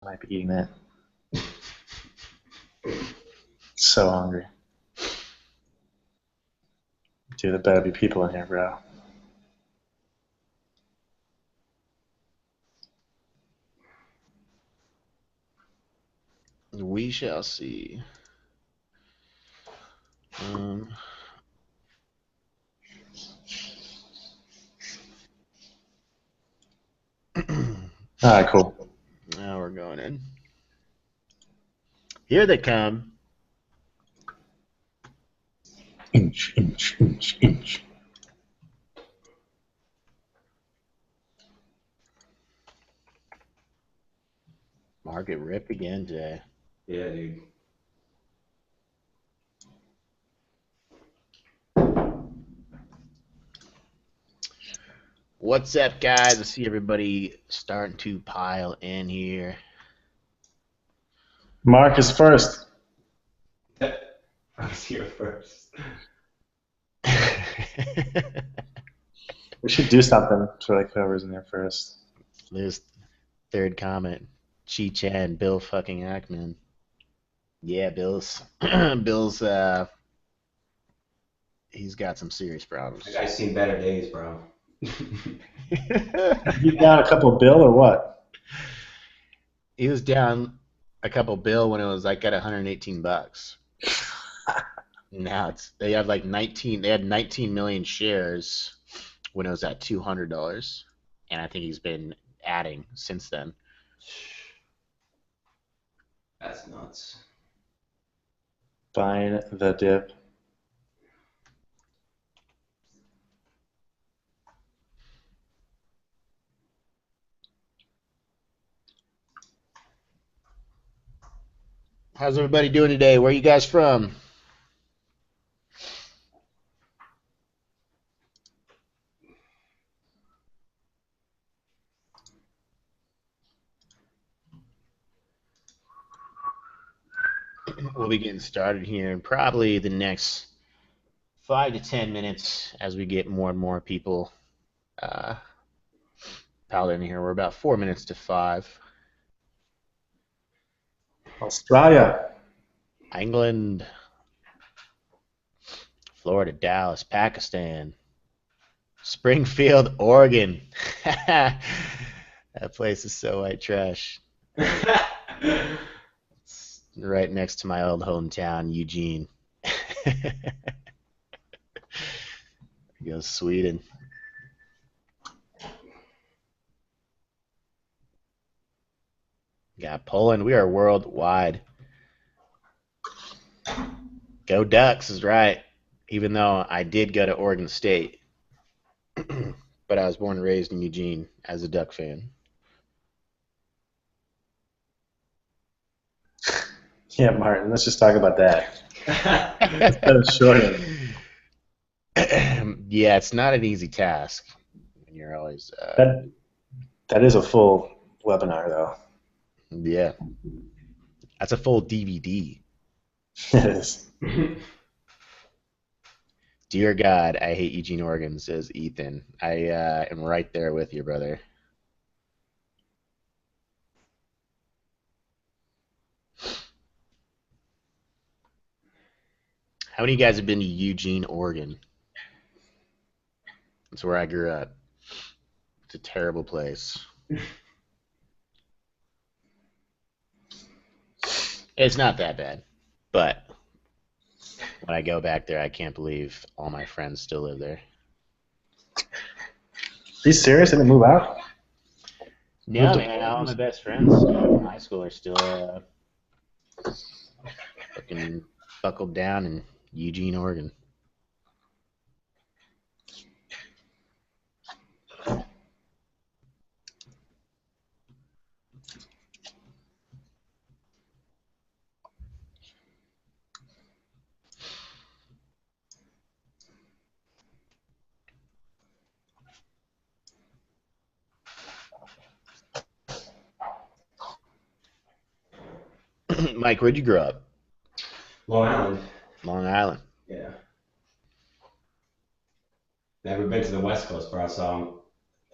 might be eating that. So hungry. Dude, there better be people in here, bro. We shall see. All right, cool. Now we're going in. Here they come. Inch, inch, inch, inch. Market rip again today. Yeah, dude. What's up, guys? I see everybody starting to pile in here. Mark is first. I was here first. We should do something for like whoever's in there first. This third comment. Chi Chan, Bill fucking Ackman. Yeah, Bill's he's got some serious problems. That guy's seen better days, bro. You down a couple bill or what? He was down a couple bill when it was like at $118. Now they have like 19. They had 19 million shares when it was at $200, and I think he's been adding since then. That's nuts. Buying the dip. How's everybody doing today? Where are you guys from? We'll be getting started here in probably the next 5 to 10 minutes as we get more and more people piled in here. We're about 4 minutes to 5. Australia. England, Florida, Dallas, Pakistan, Springfield, Oregon. That place is so white trash. It's right next to my old hometown, Eugene. There goes Sweden. Got Poland. We are worldwide. Go Ducks is right. Even though I did go to Oregon State. But I was born and raised in Eugene as a Duck fan. Yeah, Martin, let's just talk about that. Instead of shorting. Yeah, it's not an easy task when you're always. That is a full webinar, though. Yeah, that's a full DVD. It is. Dear God, I hate Eugene, Oregon, says Ethan. I am right there with you, brother. How many of you guys have been to Eugene, Oregon? That's where I grew up. It's a terrible place. It's not that bad, but when I go back there, I can't believe all my friends still live there. Are you serious? They didn't move out? No, man, all my best friends from high school are still fucking buckled down in Eugene, Oregon. Mike, where'd you grow up? Long Island. Long Island. Yeah. Never been to the West Coast, bro, so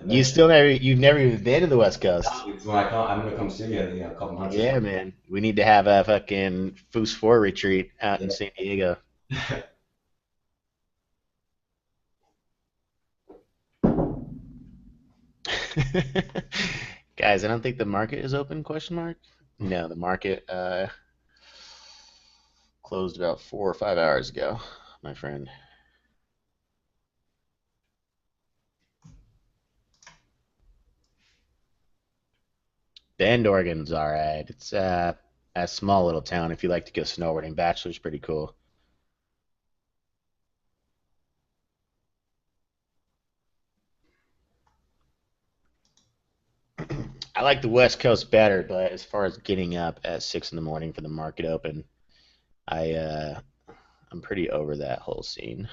You've never even been to the West Coast. It's when I'm gonna come see you in a couple months. Yeah, man. We need to have a fucking FOUS4 retreat out in San Diego. Guys, I don't think the market is open, question mark? No, the market closed about 4 or 5 hours ago, my friend. Bend, Oregon's all right. It's a small little town if you like to go snowboarding. Bachelor's pretty cool. I like the West Coast better, but as far as getting up at 6 in the morning for the market open, I I'm pretty over that whole scene.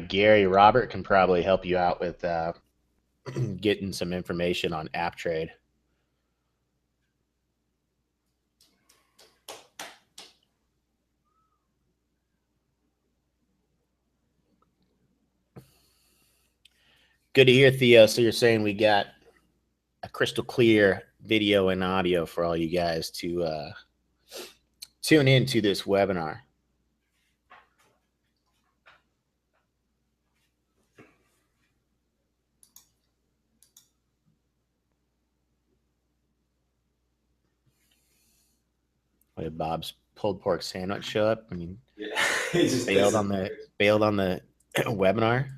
Gary Robert can probably help you out with getting some information on app trade. Good to hear, Theo. So you're saying we got a crystal clear video and audio for all you guys to tune into this webinar. Did Bob's pulled pork sandwich show up? I mean, Yeah. He just bailed on the webinar.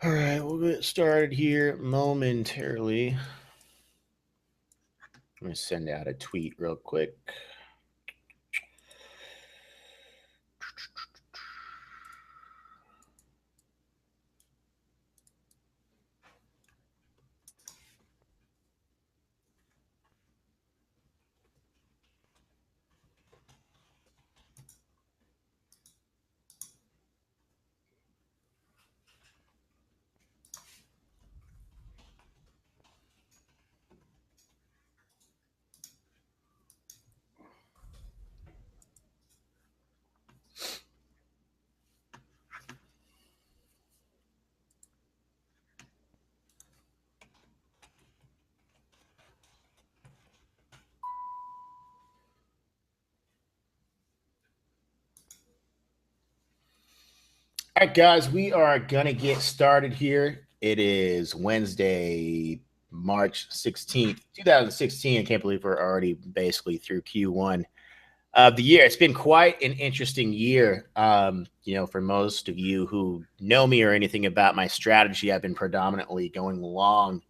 All right, we'll get started here momentarily. I'm going to send out a tweet real quick. All right, guys, we are going to get started here. It is Wednesday, March 16th, 2016. I can't believe we're already basically through Q1 of the year. It's been quite an interesting year. For most of you who know me or anything about my strategy, I've been predominantly going long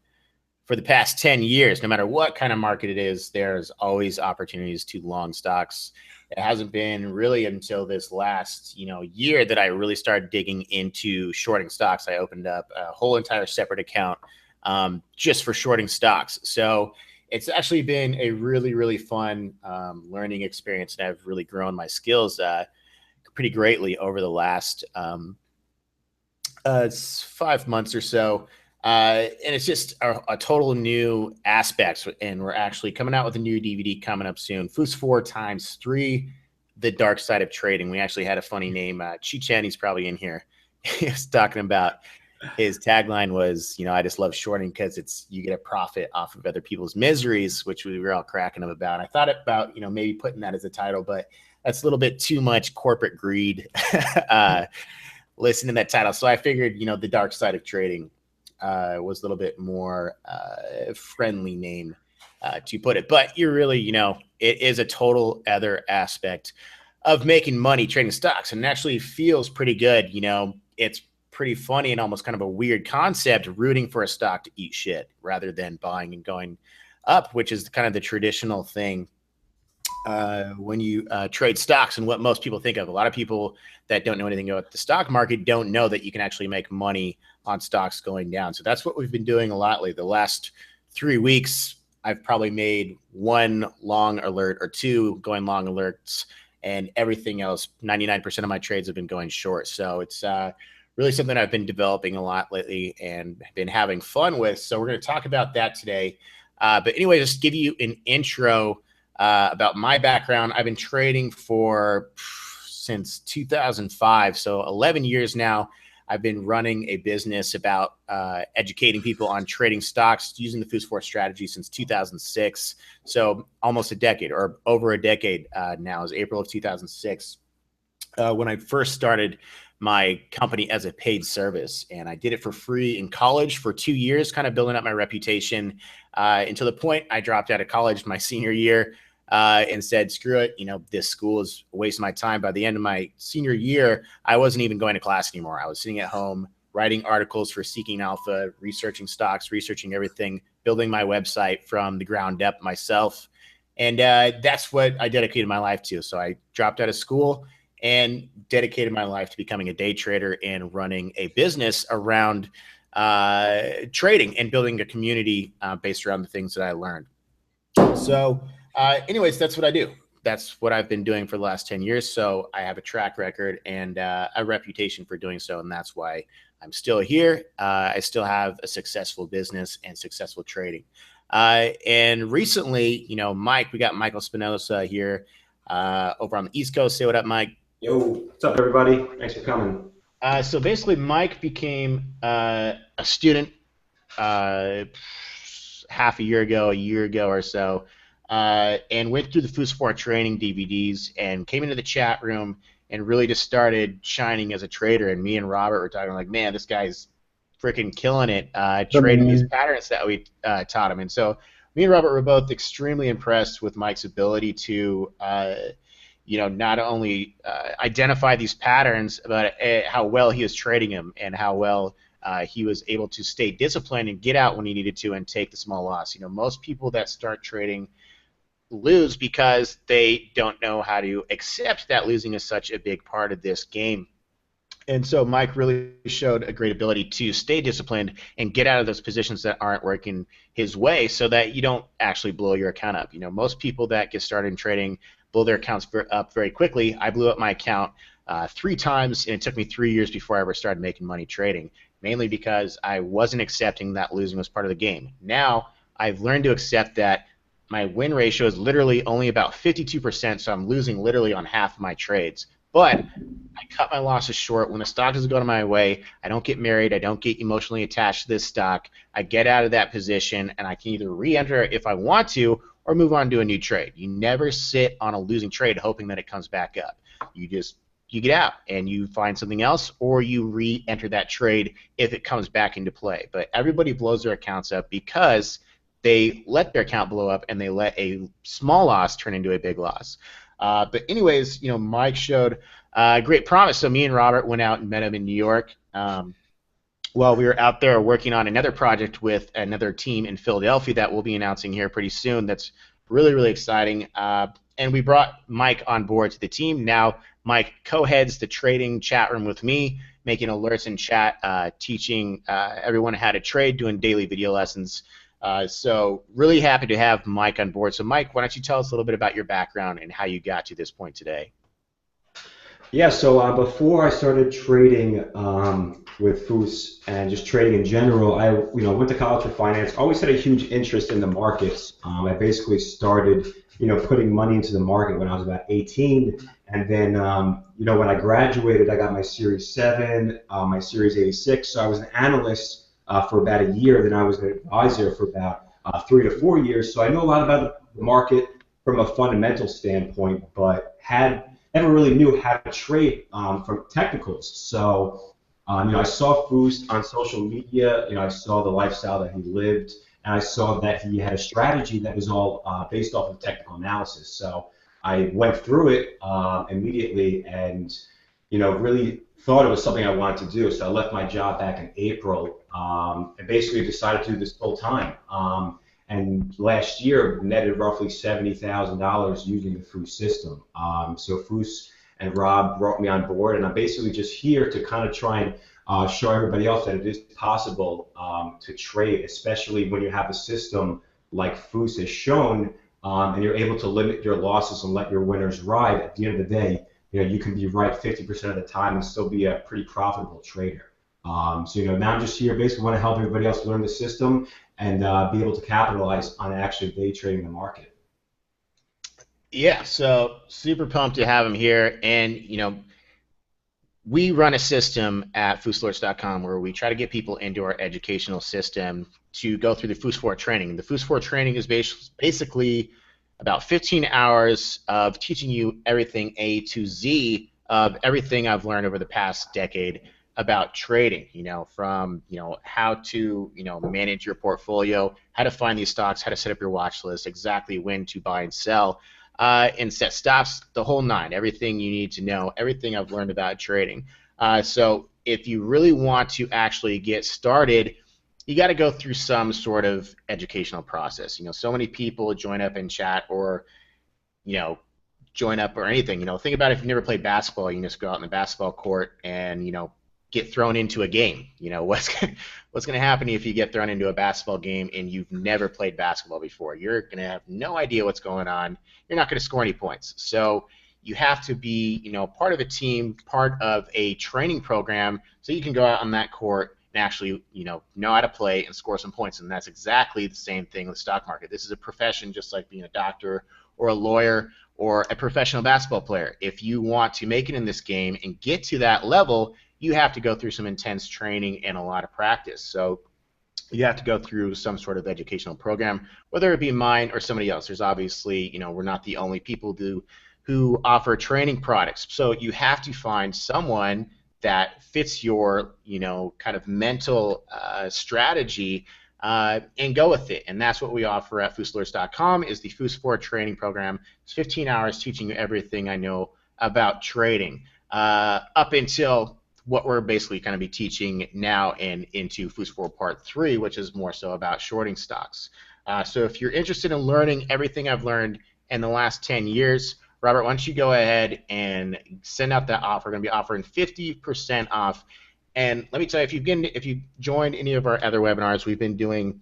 for the past 10 years. No matter what kind of market it is, there's always opportunities to long stocks. It hasn't been really until this last, year that I really started digging into shorting stocks. I opened up a whole entire separate account just for shorting stocks. So it's actually been a really, really fun learning experience, and I've really grown my skills pretty greatly over the last 5 months or so. And it's just a total new aspect. And we're actually coming out with a new DVD coming up soon. FOUS4 times 3, The Dark Side of Trading. We actually had a funny name. Chi-Chan, he's probably in here. He was talking about his tagline was, I just love shorting because you get a profit off of other people's miseries, which we were all cracking him about. I thought about, maybe putting that as a title, but that's a little bit too much corporate greed. Listen to that title. So I figured, The Dark Side of Trading was a little bit more friendly name to put it. But you're really, it is a total other aspect of making money trading stocks. And it actually feels pretty good. It's pretty funny and almost kind of a weird concept, rooting for a stock to eat shit rather than buying and going up, which is kind of the traditional thing when you trade stocks and what most people think of. A lot of people that don't know anything about the stock market don't know that you can actually make money on stocks going down. So that's what we've been doing a lot lately. The last 3 weeks, I've probably made one long alert or two going long alerts, and everything else, 99% of my trades have been going short. So it's really something I've been developing a lot lately and been having fun with. So we're going to talk about that today. But anyway, just give you an intro about my background. I've been trading for since 2005, so 11 years now. I've been running a business about educating people on trading stocks using the FOUS4 strategy since 2006. So almost a decade, or over a decade now. It was April of 2006 when I first started my company as a paid service. And I did it for free in college for 2 years, kind of building up my reputation until the point I dropped out of college my senior year and said, screw it, this school is a waste of my time. By the end of my senior year, I wasn't even going to class anymore. I was sitting at home writing articles for Seeking Alpha, researching stocks, researching everything, building my website from the ground up myself. And that's what I dedicated my life to. So I dropped out of school and dedicated my life to becoming a day trader and running a business around trading and building a community based around the things that I learned. So anyways, that's what I do. That's what I've been doing for the last 10 years. So I have a track record and a reputation for doing so. And that's why I'm still here. I still have a successful business and successful trading. And recently, Mike, we got Michael Spinoza here over on the East Coast. Say what up, Mike. Yo, what's up, everybody? Thanks for coming. So basically, Mike became a student half a year ago or so, and went through the FOUS4 training DVDs and came into the chat room and really just started shining as a trader. And me and Robert were talking like, man, this guy's freaking killing it trading these patterns that we taught him. And so me and Robert were both extremely impressed with Mike's ability to not only identify these patterns, but how well he was trading them and how well he was able to stay disciplined and get out when he needed to and take the small loss. Most people that start trading lose because they don't know how to accept that losing is such a big part of this game. And so Mike really showed a great ability to stay disciplined and get out of those positions that aren't working his way so that you don't actually blow your account up. Most people that get started in trading blow their accounts up very quickly. I blew up my account 3 times, and it took me 3 years before I ever started making money trading, mainly because I wasn't accepting that losing was part of the game. Now I've learned to accept that my win ratio is literally only about 52%, so I'm losing literally on half of my trades. But I cut my losses short. When the stock doesn't go to my way, I don't get married. I don't get emotionally attached to this stock. I get out of that position, and I can either re-enter if I want to or move on to a new trade. You never sit on a losing trade hoping that it comes back up. You get out and you find something else, or you re-enter that trade if it comes back into play. But everybody blows their accounts up because they let their account blow up and they let a small loss turn into a big loss. But anyways, Mike showed great promise. So me and Robert went out and met him in New York. While we were out there working on another project with another team in Philadelphia that we'll be announcing here pretty soon. That's really, really exciting. And we brought Mike on board to the team. Now Mike co-heads the trading chat room with me, making alerts in chat, teaching everyone how to trade, doing daily video lessons. So really happy to have Mike on board. So Mike, why don't you tell us a little bit about your background and how you got to this point today? Yeah, so before I started trading with Fous and just trading in general, I went to college for finance. Always had a huge interest in the markets. I basically started putting money into the market when I was about 18, and then when I graduated, I got my Series 7, my Series 86. So I was an analyst for about a year. Then I was an advisor for about 3 to 4 years. So I know a lot about the market from a fundamental standpoint, but never really knew how to trade from technicals. So, I saw Fous on social media. I saw the lifestyle that he lived, and I saw that he had a strategy that was all based off of technical analysis. So I went through it immediately, and really thought it was something I wanted to do. So I left my job back in April and basically decided to do this full time. and last year netted roughly $70,000 using the FOUS system. So FOUS and Rob brought me on board, and I'm basically just here to kind of try and show everybody else that it is possible to trade, especially when you have a system like FOUS has shown, and you're able to limit your losses and let your winners ride. At the end of the day, you can be right 50% of the time and still be a pretty profitable trader. So now I'm just here, basically want to help everybody else learn the system and be able to capitalize on actually day trading the market. Yeah, so super pumped to have him here. And we run a system at FOUS4 where we try to get people into our educational system to go through the FOUS4 training. The FOUS4 training is basically about 15 hours of teaching you everything A to Z of everything I've learned over the past decade about trading, from how to manage your portfolio, how to find these stocks, how to set up your watch list, exactly when to buy and sell, and set stops, the whole nine, everything you need to know, everything I've learned about trading. So if you really want to actually get started, you got to go through some sort of educational process. So many people join up in chat or join up or anything. Think about if you've never played basketball, you just go out in the basketball court and get thrown into a game. What's going to happen if you get thrown into a basketball game and you've never played basketball before? You're going to have no idea what's going on. You're not going to score any points. So you have to be part of a team, part of a training program, so you can go out on that court and actually know how to play and score some points. And that's exactly the same thing with the stock market. This is a profession just like being a doctor or a lawyer or a professional basketball player. If you want to make it in this game and get to that level, you have to go through some intense training and a lot of practice. So you have to go through some sort of educational program, whether it be mine or somebody else. There's obviously, we're not the only people who offer training products. So you have to find someone that fits your, kind of mental strategy and go with it. And that's what we offer at FOUS4 is the FOUS4 training program. It's 15 hours teaching you everything I know about trading up until what we're basically going to be teaching now and into FOUS4 Part 3, which is more so about shorting stocks. So if you're interested in learning everything I've learned in the last 10 years, Robert, why don't you go ahead and send out that offer. We're going to be offering 50% off. And let me tell you, if you've joined any of our other webinars, we've been doing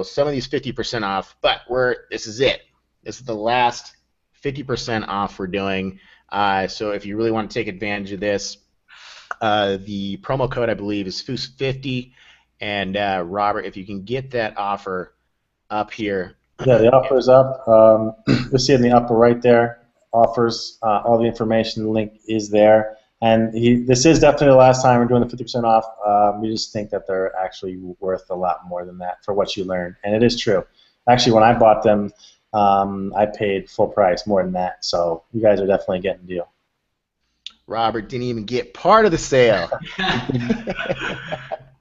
some of these 50% off, but this is it. This is the last 50% off we're doing. So if you really want to take advantage of this, the promo code, I believe, is FOUS50. And Robert, if you can get that offer up here. Yeah, the offer is up. You'll see in the upper right there, offers, all the information, the link is there. And this is definitely the last time we're doing the 50% off. We just think that they're actually worth a lot more than that for what you learn. And it is true. Actually, when I bought them, I paid full price, more than that. So you guys are definitely getting a deal. Robert didn't even get part of the sale.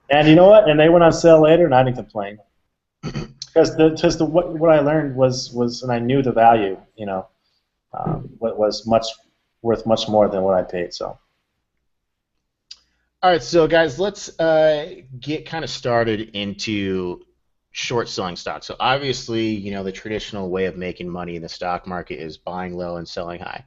And you know what? And they went on sale later, and I didn't complain. Because what I learned was, and I knew the value, what was worth much more than what I paid. So. All right, so guys, let's get kind of started into short selling stocks. So obviously, the traditional way of making money in the stock market is buying low and selling high.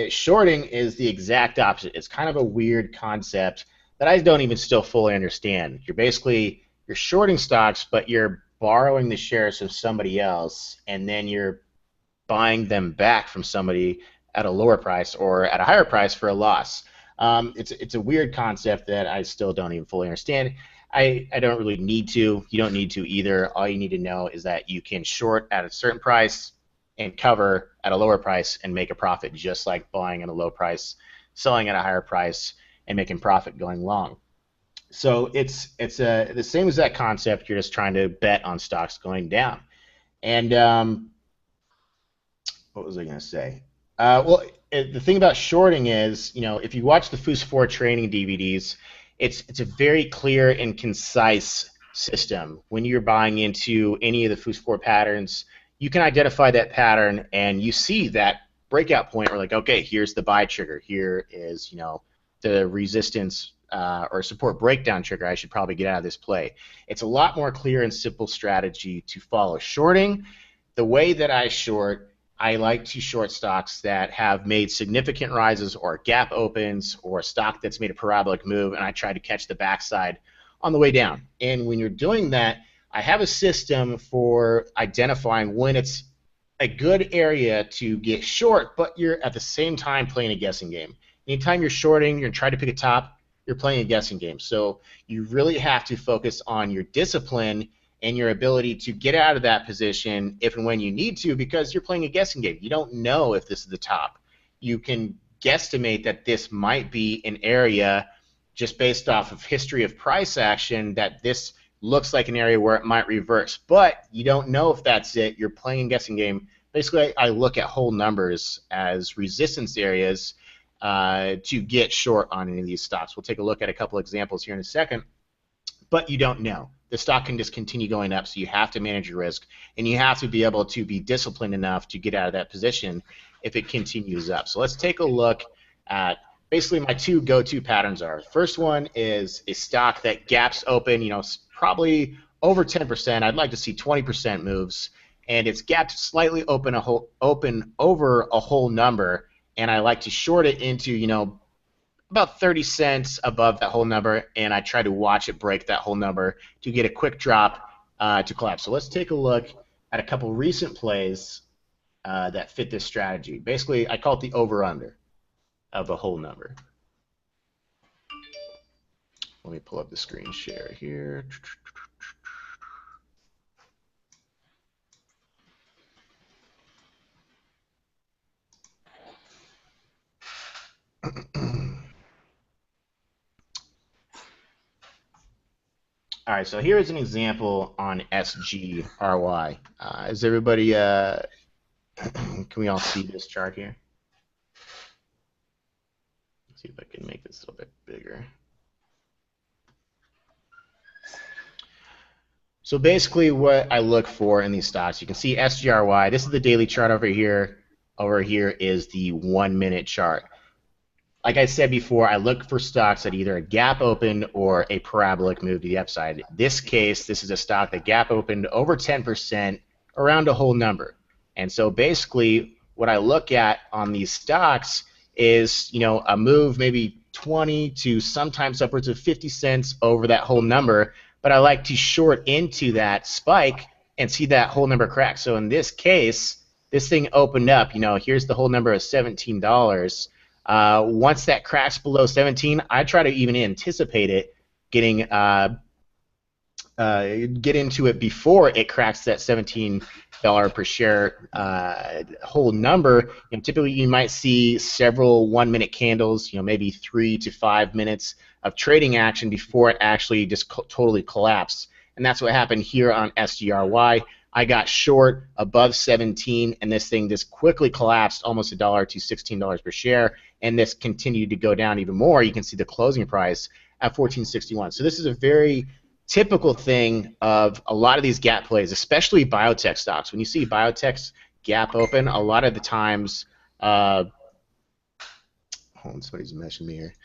Shorting is the exact opposite. It's kind of a weird concept that I don't even still fully understand. You're shorting stocks, but you're borrowing the shares of somebody else, and then you're buying them back from somebody at a lower price or at a higher price for a loss. It's a weird concept that I still don't even fully understand. I don't really need to. You don't need to either. All you need to know is that you can short at a certain price and cover at a lower price and make a profit, just like buying at a low price, selling at a higher price, and making profit going long. So it's the same as that concept. You're just trying to bet on stocks going down. And what was I going to say? The thing about shorting is, if you watch the FOUS4 training DVDs, it's a very clear and concise system. When you're buying into any of the FOUS4 patterns, you can identify that pattern, and you see that breakout point where, like, okay, here's the buy trigger. Here is, the resistance or support breakdown trigger, I should probably get out of this play. It's a lot more clear and simple strategy to follow. Shorting, the way that I short, I like to short stocks that have made significant rises or gap opens, or a stock that's made a parabolic move, and I try to catch the backside on the way down. And when you're doing that, I have a system for identifying when it's a good area to get short, but you're at the same time playing a guessing game. Anytime you're shorting, you're trying to pick a top, you're playing a guessing game. So you really have to focus on your discipline and your ability to get out of that position if and when you need to, because you're playing a guessing game. You don't know if this is the top. You can guesstimate that this might be an area just based off of history of price action, that this looks like an area where it might reverse, but you don't know if that's it. You're playing a guessing game. Basically, I look at whole numbers as resistance areas to get short on any of these stocks. We'll take a look at a couple examples here in a second, but you don't know. The stock can just continue going up, so you have to manage your risk, and you have to be able to be disciplined enough to get out of that position if it continues up. So let's take a look at basically my two go-to patterns are. First one is a stock that gaps open, probably over 10%. I'd like to see 20% moves, and it's gapped slightly open over a whole number, and I like to short it into, about 30 cents above that whole number, and I try to watch it break that whole number to get a quick drop to collapse. So let's take a look at a couple recent plays that fit this strategy. Basically, I call it the over-under of a whole number. Let me pull up the screen share here. All right, so here is an example on SGRY. Is everybody, can we all see this chart here? Let's see if I can make this a little bit bigger. So basically what I look for in these stocks, you can see SGRY. This is the daily chart over here. Over here is the 1 minute chart. Like I said before, I look for stocks that either a gap opened or a parabolic move to the upside. In this case, this is a stock that gap opened over 10% around a whole number. And so basically what I look at on these stocks is, a move maybe 20 to sometimes upwards of 50 cents over that whole number, but I like to short into that spike and see that whole number crack. So in this case, this thing opened up, here's the whole number of $17. Once that cracks below 17, I try to even anticipate it getting get into it before it cracks that $17 per share whole number. Typically, you might see several 1 minute candles, maybe 3 to 5 minutes of trading action before it actually just totally collapsed. And that's what happened here on SGRY. I got short above 17, and this thing just quickly collapsed almost $1 to $16 per share, and this continued to go down even more. You can see the closing price at $14.61. So this is a very typical thing of a lot of these gap plays, especially biotech stocks. When you see biotechs gap open, a lot of the times, hold on, somebody's messaging me here.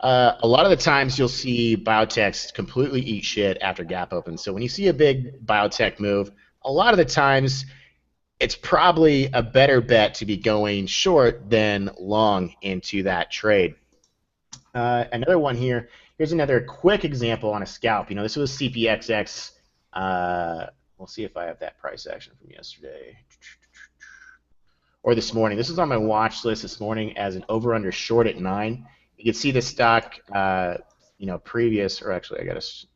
A lot of the times you'll see biotechs completely eat shit after gap open. So when you see a big biotech move, a lot of the times it's probably a better bet to be going short than long into that trade. Another one here. Here's another quick example on a scalp. This was CPXX. We'll see if I have that price action from yesterday or this morning. This is on my watch list this morning as an over/under short at 9. You can see the stock, previous, or actually I got to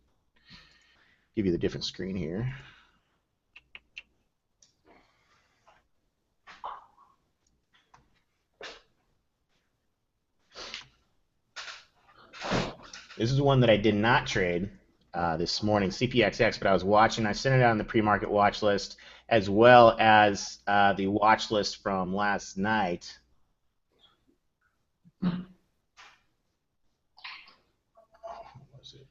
give you the different screen here. This is one that I did not trade this morning, CPXX, but I was watching. I sent it out on the pre-market watch list as well as the watch list from last night. What was it?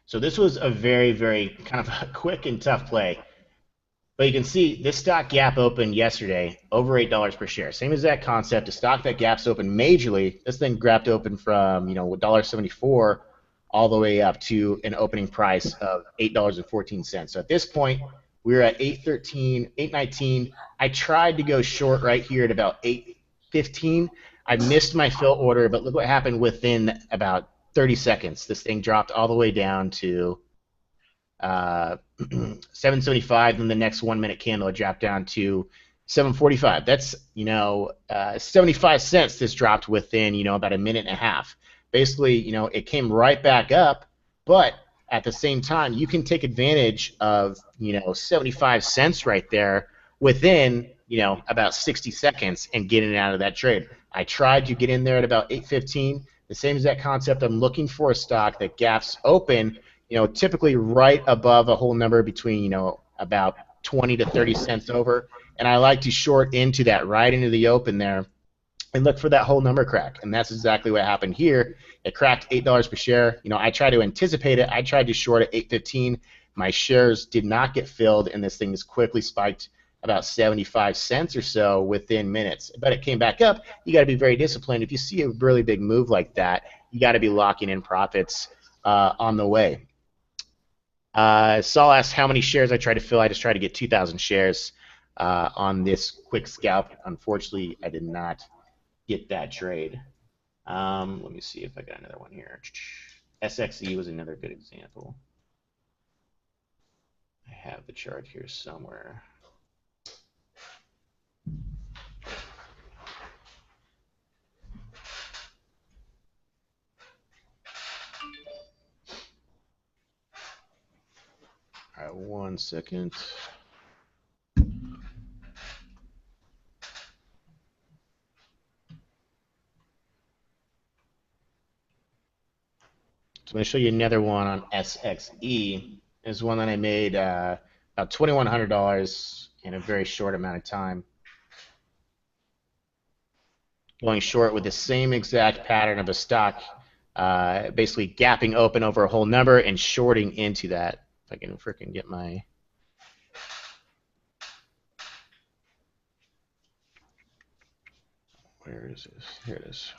So this was a very, very kind of a quick and tough play. But you can see this stock gap opened yesterday over $8 per share. Same exact concept. A stock that gaps open majorly. This thing gapped open from $1.74 all the way up to an opening price of $8.14. So at this point, we're at 8.13, 8.19. I tried to go short right here at about 8.15. I missed my fill order, but look what happened within about 30 seconds. This thing dropped all the way down to 775. Then the next 1 minute candle it dropped down to 745. That's 75 cents. This dropped within about a minute and a half. Basically, it came right back up, but at the same time, you can take advantage of 75 cents right there within about 60 seconds and get in and out of that trade. I tried to get in there at about 8.15. The same exact concept. I'm looking for a stock that gaps open, typically right above a whole number between about 20 to 30 cents over, and I like to short into that right into the open there and look for that whole number crack. And that's exactly what happened here. It cracked $8 per share. I tried to anticipate it. I tried to short at 8.15. My shares did not get filled, and this thing has quickly spiked about 75 cents or so within minutes. But it came back up. You got to be very disciplined. If you see a really big move like that, you got to be locking in profits on the way. Saul asked how many shares I tried to fill. I just tried to get 2,000 shares on this quick scalp. Unfortunately, I did not get that trade. Let me see if I got another one here. SXE was another good example. I have the chart here somewhere. All right, 1 second. So I'm going to show you another one on SXE. This is one that I made about $2,100 in a very short amount of time. Going short with the same exact pattern of a stock, basically gapping open over a whole number and shorting into that. If I can frickin' get my... Where is this? Here it is.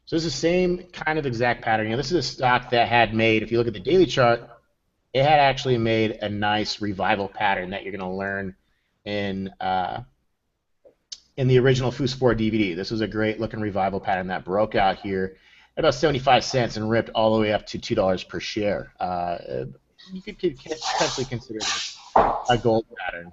So this is the same kind of exact pattern. This is a stock that had made, if you look at the daily chart, it had actually made a nice revival pattern that you're going to learn in the original FOUS4 DVD. This was a great looking revival pattern that broke out here at about 75 cents and ripped all the way up to $2 per share. You could potentially consider this a gold pattern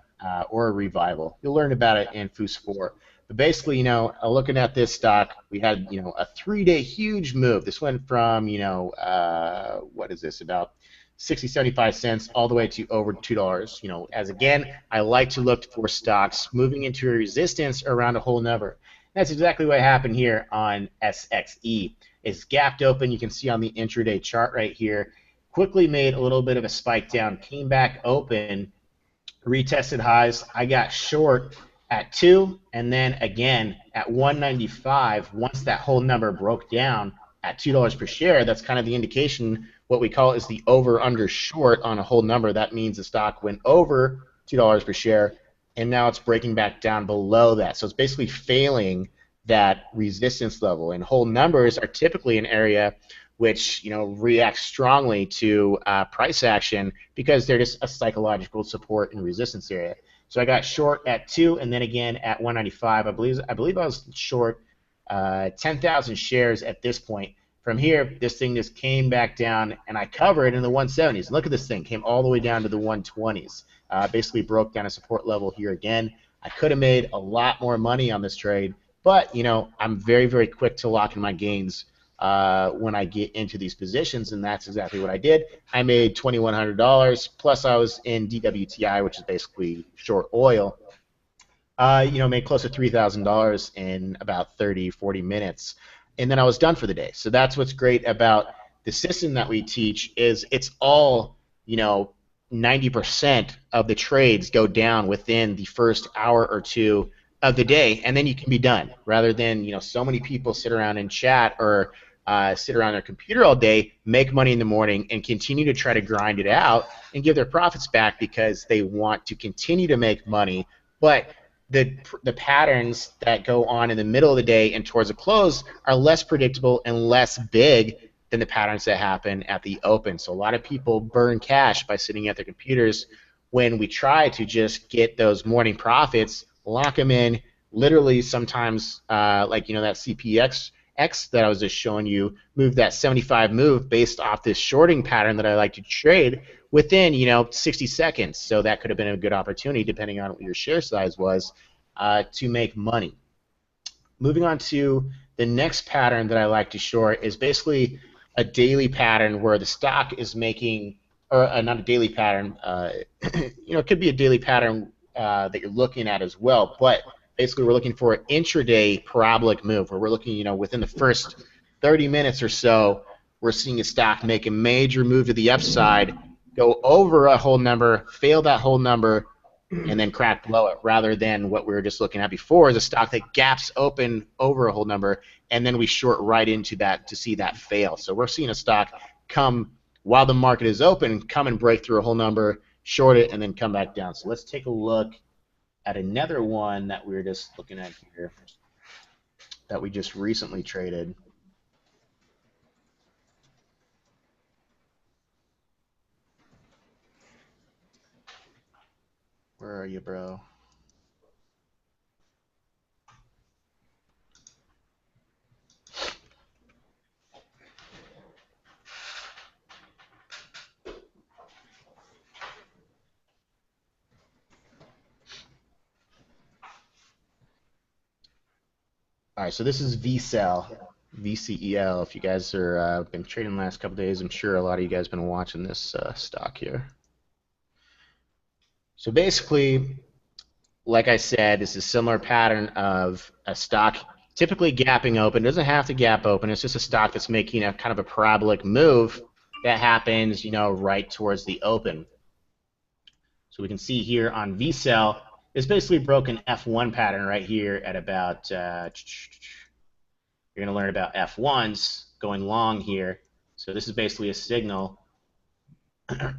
or a revival. You'll learn about it in FOUS4. But basically, looking at this stock, we had, a 3-day huge move. This went from, what is this, about 60, 75 cents all the way to over $2. As again, I like to look for stocks moving into a resistance around a whole number. That's exactly what happened here on SXE. It's gapped open. You can see on the intraday chart right here. Quickly made a little bit of a spike down, came back open, retested highs. I got short at 2, and then again at 195. Once that whole number broke down at $2 per share, that's kind of the indication. What we call is the over-under short on a whole number. That means the stock went over $2 per share, and now it's breaking back down below that. So it's basically failing that resistance level. And whole numbers are typically an area which reacts strongly to price action because they're just a psychological support and resistance area. So I got short at 2, and then again at 195. I believe I was short 10,000 shares at this point. From here, this thing just came back down, and I covered in the 170s. Look at this thing, came all the way down to the 120s. Basically broke down a support level here again. I could have made a lot more money on this trade, but I'm very, very quick to lock in my gains when I get into these positions, and that's exactly what I did. I made $2,100, plus I was in DWTI, which is basically short oil. Made close to $3,000 in about 30, 40 minutes, and then I was done for the day. So that's what's great about the system that we teach is it's all, 90% of the trades go down within the first hour or two of the day, and then you can be done, rather than so many people sit around and chat or sit around their computer all day, make money in the morning, and continue to try to grind it out and give their profits back because they want to continue to make money. But the patterns that go on in the middle of the day and towards the close are less predictable and less big than the patterns that happen at the open. So a lot of people burn cash by sitting at their computers when we try to just get those morning profits, lock them in, literally sometimes like, you know, that CPX that I was just showing you, move that 75 move based off this shorting pattern that I like to trade within, you know, 60 seconds. So that could have been a good opportunity, depending on what your share size was, to make money. Moving on to the next pattern that I like to short is basically a daily pattern where the stock is making, or not a daily pattern, you know, it could be a daily pattern that you're looking at as well, but basically we're looking for an intraday parabolic move where we're looking, you know, within the first 30 minutes or so, we're seeing a stock make a major move to the upside, go over a whole number, fail that whole number, and then crack below it, rather than what we were just looking at before is a stock that gaps open over a whole number, and then we short right into that to see that fail. So we're seeing a stock come while the market is open, come and break through a whole number, short it, and then come back down. So let's take a look at another one that we were just looking at here that we just recently traded. Where are you, bro? All right, so this is VCEL, VCEL. If you guys are been trading the last couple days, I'm sure a lot of you guys have been watching this stock here. So basically, like I said, this is a similar pattern of a stock typically gapping open. It doesn't have to gap open. It's just a stock that's making a kind of a parabolic move that happens, you know, right towards the open. So we can see here on VCEL, it's basically broken F1 pattern right here at about, you're going to learn about F1s going long here. So this is basically a signal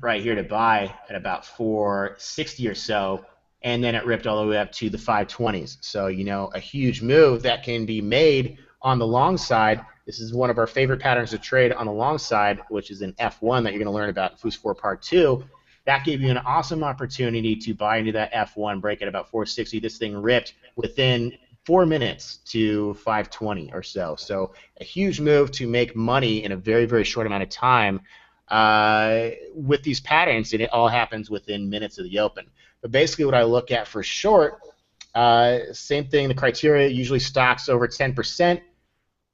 right here to buy at about 460 or so, and then it ripped all the way up to the 520s. So, you know, a huge move that can be made on the long side. This is one of our favorite patterns to trade on the long side, which is an F1 that you're going to learn about in FOUS4 Part 2. That gave you an awesome opportunity to buy into that F1, break at about 460. This thing ripped within 4 minutes to 520 or so. So a huge move to make money in a very, very short amount of time with these patterns, and it all happens within minutes of the open. But basically what I look at for short, same thing, the criteria, usually stocks over 10%,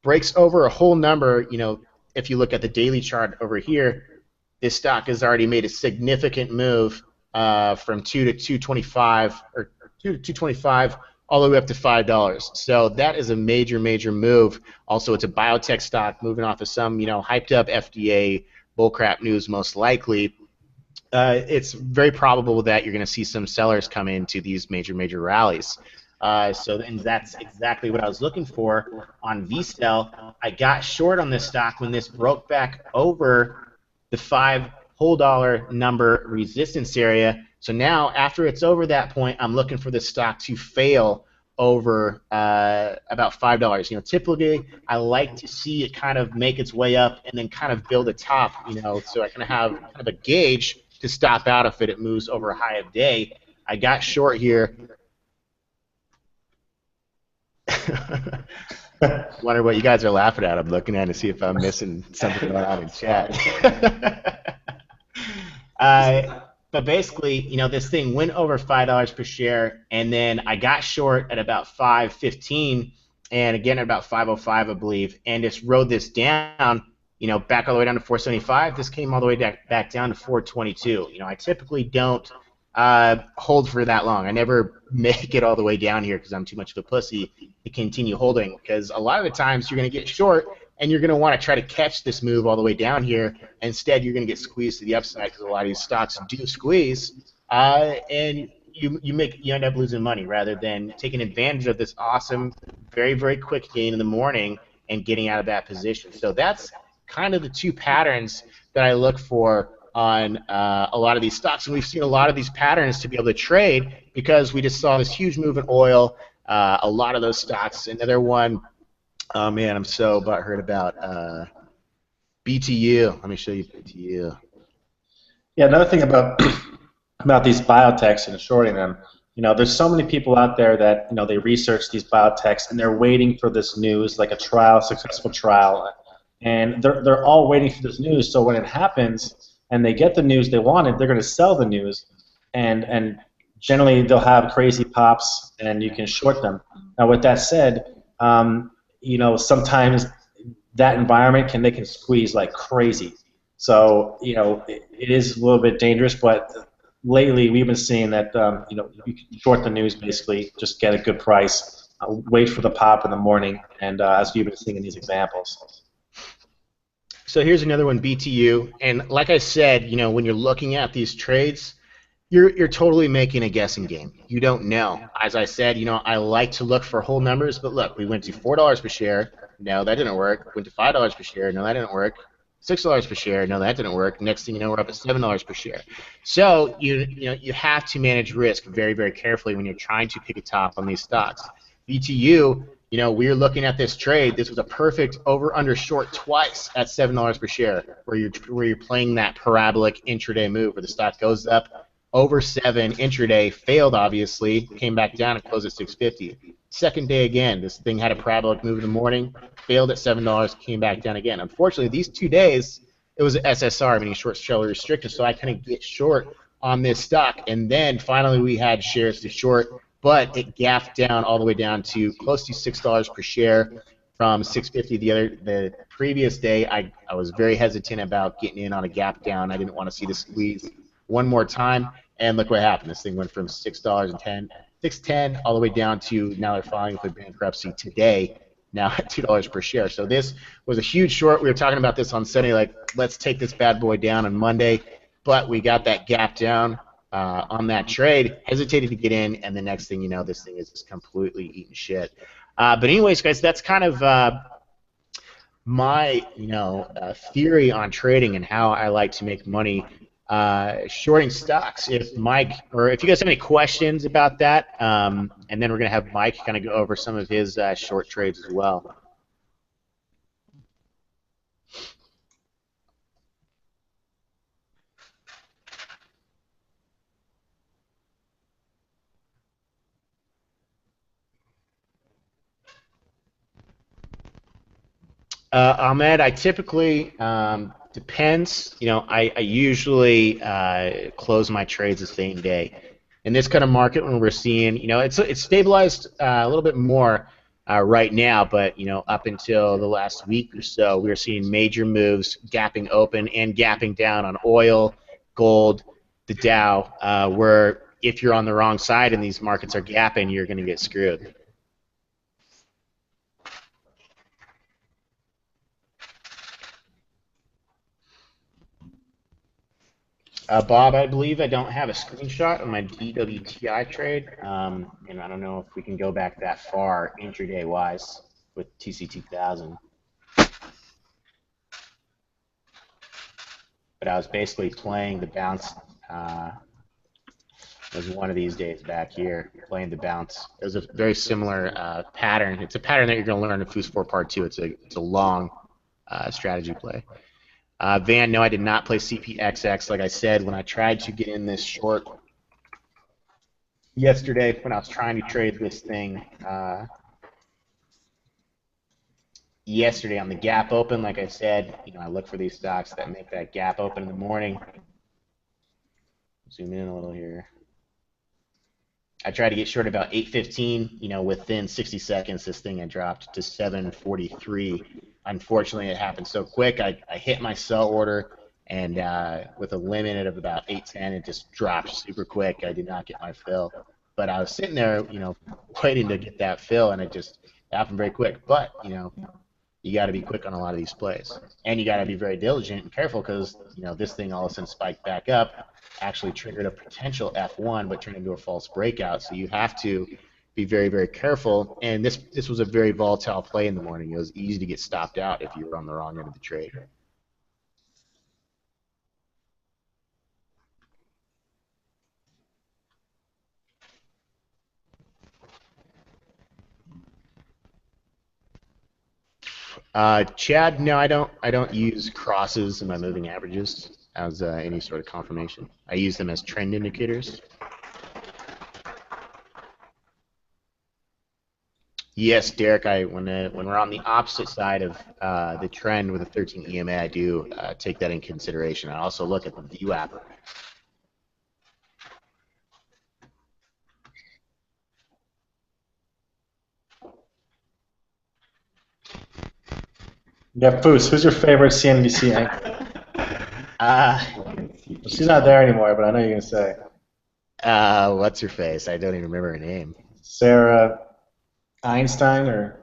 breaks over a whole number. You know, if you look at the daily chart over here, this stock has already made a significant move from 2 to 225 or 2 to 225 all the way up to $5. So that is a major, major move. Also, it's a biotech stock moving off of some, you know, hyped up FDA bullcrap news most likely. It's very probable that you're going to see some sellers come into these major, major rallies. And that's exactly what I was looking for on VCEL. I got short on this stock when this broke back over the $5 whole number resistance area. So now, after it's over that point, I'm looking for the stock to fail over about $5. You know, typically I like to see it kind of make its way up and then kind of build a top. You know, so I can have kind of a gauge to stop out if it moves over a high of day. I got short here. Wonder what you guys are laughing at. I'm looking at to see if I'm missing something going on in chat. But basically, you know, this thing went over $5 per share, and then I got short at about 5.15, and again at about 5.05, I believe, and just rode this down, you know, back all the way down to 475. This came all the way back down to 422. You know, I typically don't hold for that long. I never make it all the way down here because I'm too much of a pussy to continue holding, because a lot of the times you're going to get short and you're going to want to try to catch this move all the way down here. Instead, you're going to get squeezed to the upside because a lot of these stocks do squeeze, and you end up losing money rather than taking advantage of this awesome, very, very quick gain in the morning and getting out of that position. So that's kind of the two patterns that I look for on a lot of these stocks. And we've seen a lot of these patterns to be able to trade because we just saw this huge move in oil, a lot of those stocks. Another one, oh man, I'm so butthurt about BTU. Let me show you BTU. Yeah, another thing about these biotechs and shorting them, there's so many people out there that they research these biotechs and they're waiting for this news, like a trial, successful trial, and they're all waiting for this news. So when it happens and they get the news they wanted, they're going to sell the news, and generally they'll have crazy pops and you can short them. Now, with that said, sometimes that environment they can squeeze like crazy. So it is a little bit dangerous, but lately we've been seeing that you can short the news, basically just get a good price, wait for the pop in the morning, and as you've been seeing in these examples. So here's another one, BTU, and like I said, when you're looking at these trades, you're totally making a guessing game. You don't know. As I said, I like to look for whole numbers, but look, we went to $4 per share. No, that didn't work. Went to $5 per share. No, that didn't work. $6 per share. No, that didn't work. Next thing you know, we're up at $7 per share. So you have to manage risk very, very carefully when you're trying to pick a top on these stocks. BTU, we're looking at this trade. This was a perfect over/under short twice at $7 per share, where you're playing that parabolic intraday move where the stock goes up over 7 intraday, failed obviously, came back down and closed at 650. Second day again, this thing had a parabolic move in the morning, failed at $7, came back down again. Unfortunately, these 2 days, it was SSR, meaning short seller restricted, so I couldn't get short on this stock. And then finally we had shares to short, but it gapped down all the way down to close to $6 per share from 650 the previous day. I was very hesitant about getting in on a gap down. I didn't want to see the squeeze one more time. And look what happened. This thing went from $6.10 all the way down to now they're filing for bankruptcy today, now at $2 per share. So this was a huge short. We were talking about this on Sunday, like let's take this bad boy down on Monday, but we got that gap down on that trade, hesitated to get in, and the next thing you know, this thing is just completely eating shit. But anyways, guys, that's kind of my theory on trading and how I like to make money shorting stocks. If Mike, or if you guys have any questions about that, and then we're going to have Mike kind of go over some of his short trades as well. Ahmed, I typically depends. I usually close my trades the same day. In this kind of market, when we're seeing, it's stabilized a little bit more right now, but up until the last week or so, we were seeing major moves, gapping open and gapping down on oil, gold, the Dow, where if you're on the wrong side and these markets are gapping, you're going to get screwed. Bob, I believe I don't have a screenshot of my DWTI trade, and I don't know if we can go back that far intraday-wise with TC2000. But I was basically playing the bounce. It was one of these days back here, playing the bounce. It was a very similar pattern. It's a pattern that you're going to learn in FOUS4 Part 2. It's a long strategy play. Van, no, I did not play CPXX. Like I said, when I tried to get in this short yesterday, when I was trying to trade this thing yesterday on the gap open, like I said, I look for these stocks that make that gap open in the morning. Zoom in a little here. I tried to get short about 8:15. Within 60 seconds, this thing had dropped to 7:43. Unfortunately, it happened so quick. I hit my sell order, and with a limit of about 8:10, it just dropped super quick. I did not get my fill, but I was sitting there, waiting to get that fill, and it just happened very quick. But you got to be quick on a lot of these plays, and you got to be very diligent and careful because this thing all of a sudden spiked back up, actually triggered a potential F1, but turned into a false breakout. So you have to be very, very careful. And this was a very volatile play in the morning. It was easy to get stopped out if you were on the wrong end of the trade. Chad, no, I don't. I don't use crosses in my moving averages as any sort of confirmation. I use them as trend indicators. Yes, Derek. When we're on the opposite side of the trend with a 13 EMA, I do take that in consideration. I also look at the view app. Yeah, Fous, who's your favorite CNBC anchor? She's not there anymore, but I know you're gonna say. What's her face? I don't even remember her name. Sarah Einstein or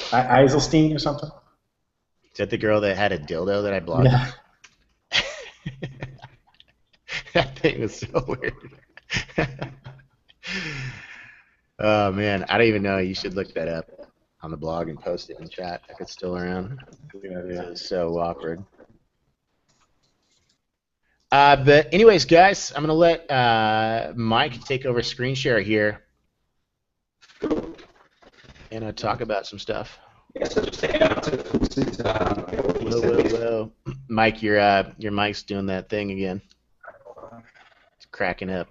Eiselstein or something? Is that the girl that had a dildo that I blocked? Yeah. That thing was so weird. Oh man, I don't even know. You should look that up on the blog and post it in chat if it's still around. It's so awkward. But anyways, guys, I'm gonna let Mike take over screen share here and talk about some stuff. Yeah, so just to add on to Fous's, Whoa. Mike, your mic's doing that thing again. It's cracking up.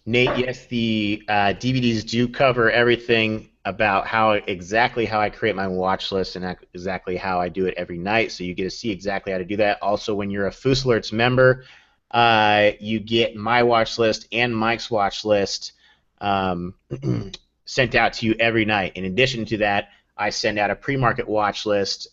Nate, yes, the DVDs do cover everything about exactly how I create my watch list and exactly how I do it every night. So you get to see exactly how to do that. Also, when you're a FOUS Alerts member, you get my watch list and Mike's watch list sent out to you every night. In addition to that, I send out a pre-market watch list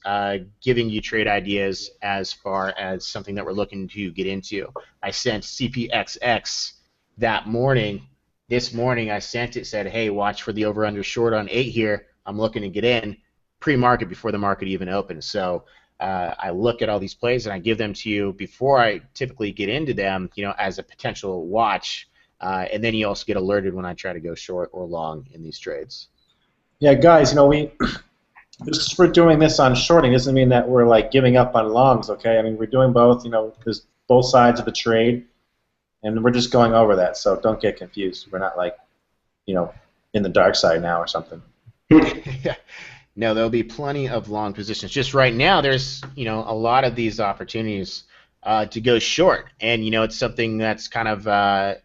giving you trade ideas as far as something that we're looking to get into. I sent CPXX that morning. This morning I sent it, said, hey, watch for the over-under short on 8 here. I'm looking to get in pre-market before the market even opens. So I look at all these plays and I give them to you before I typically get into them, as a potential watch. And then you also get alerted when I try to go short or long in these trades. Yeah, guys, we just for doing this on shorting doesn't mean that we're like giving up on longs, okay? I mean, we're doing both. There's both sides of the trade. And we're just going over that, so don't get confused. We're not like, in the dark side now or something. No, there'll be plenty of long positions. Just right now, there's a lot of these opportunities to go short, and it's something that's kind of a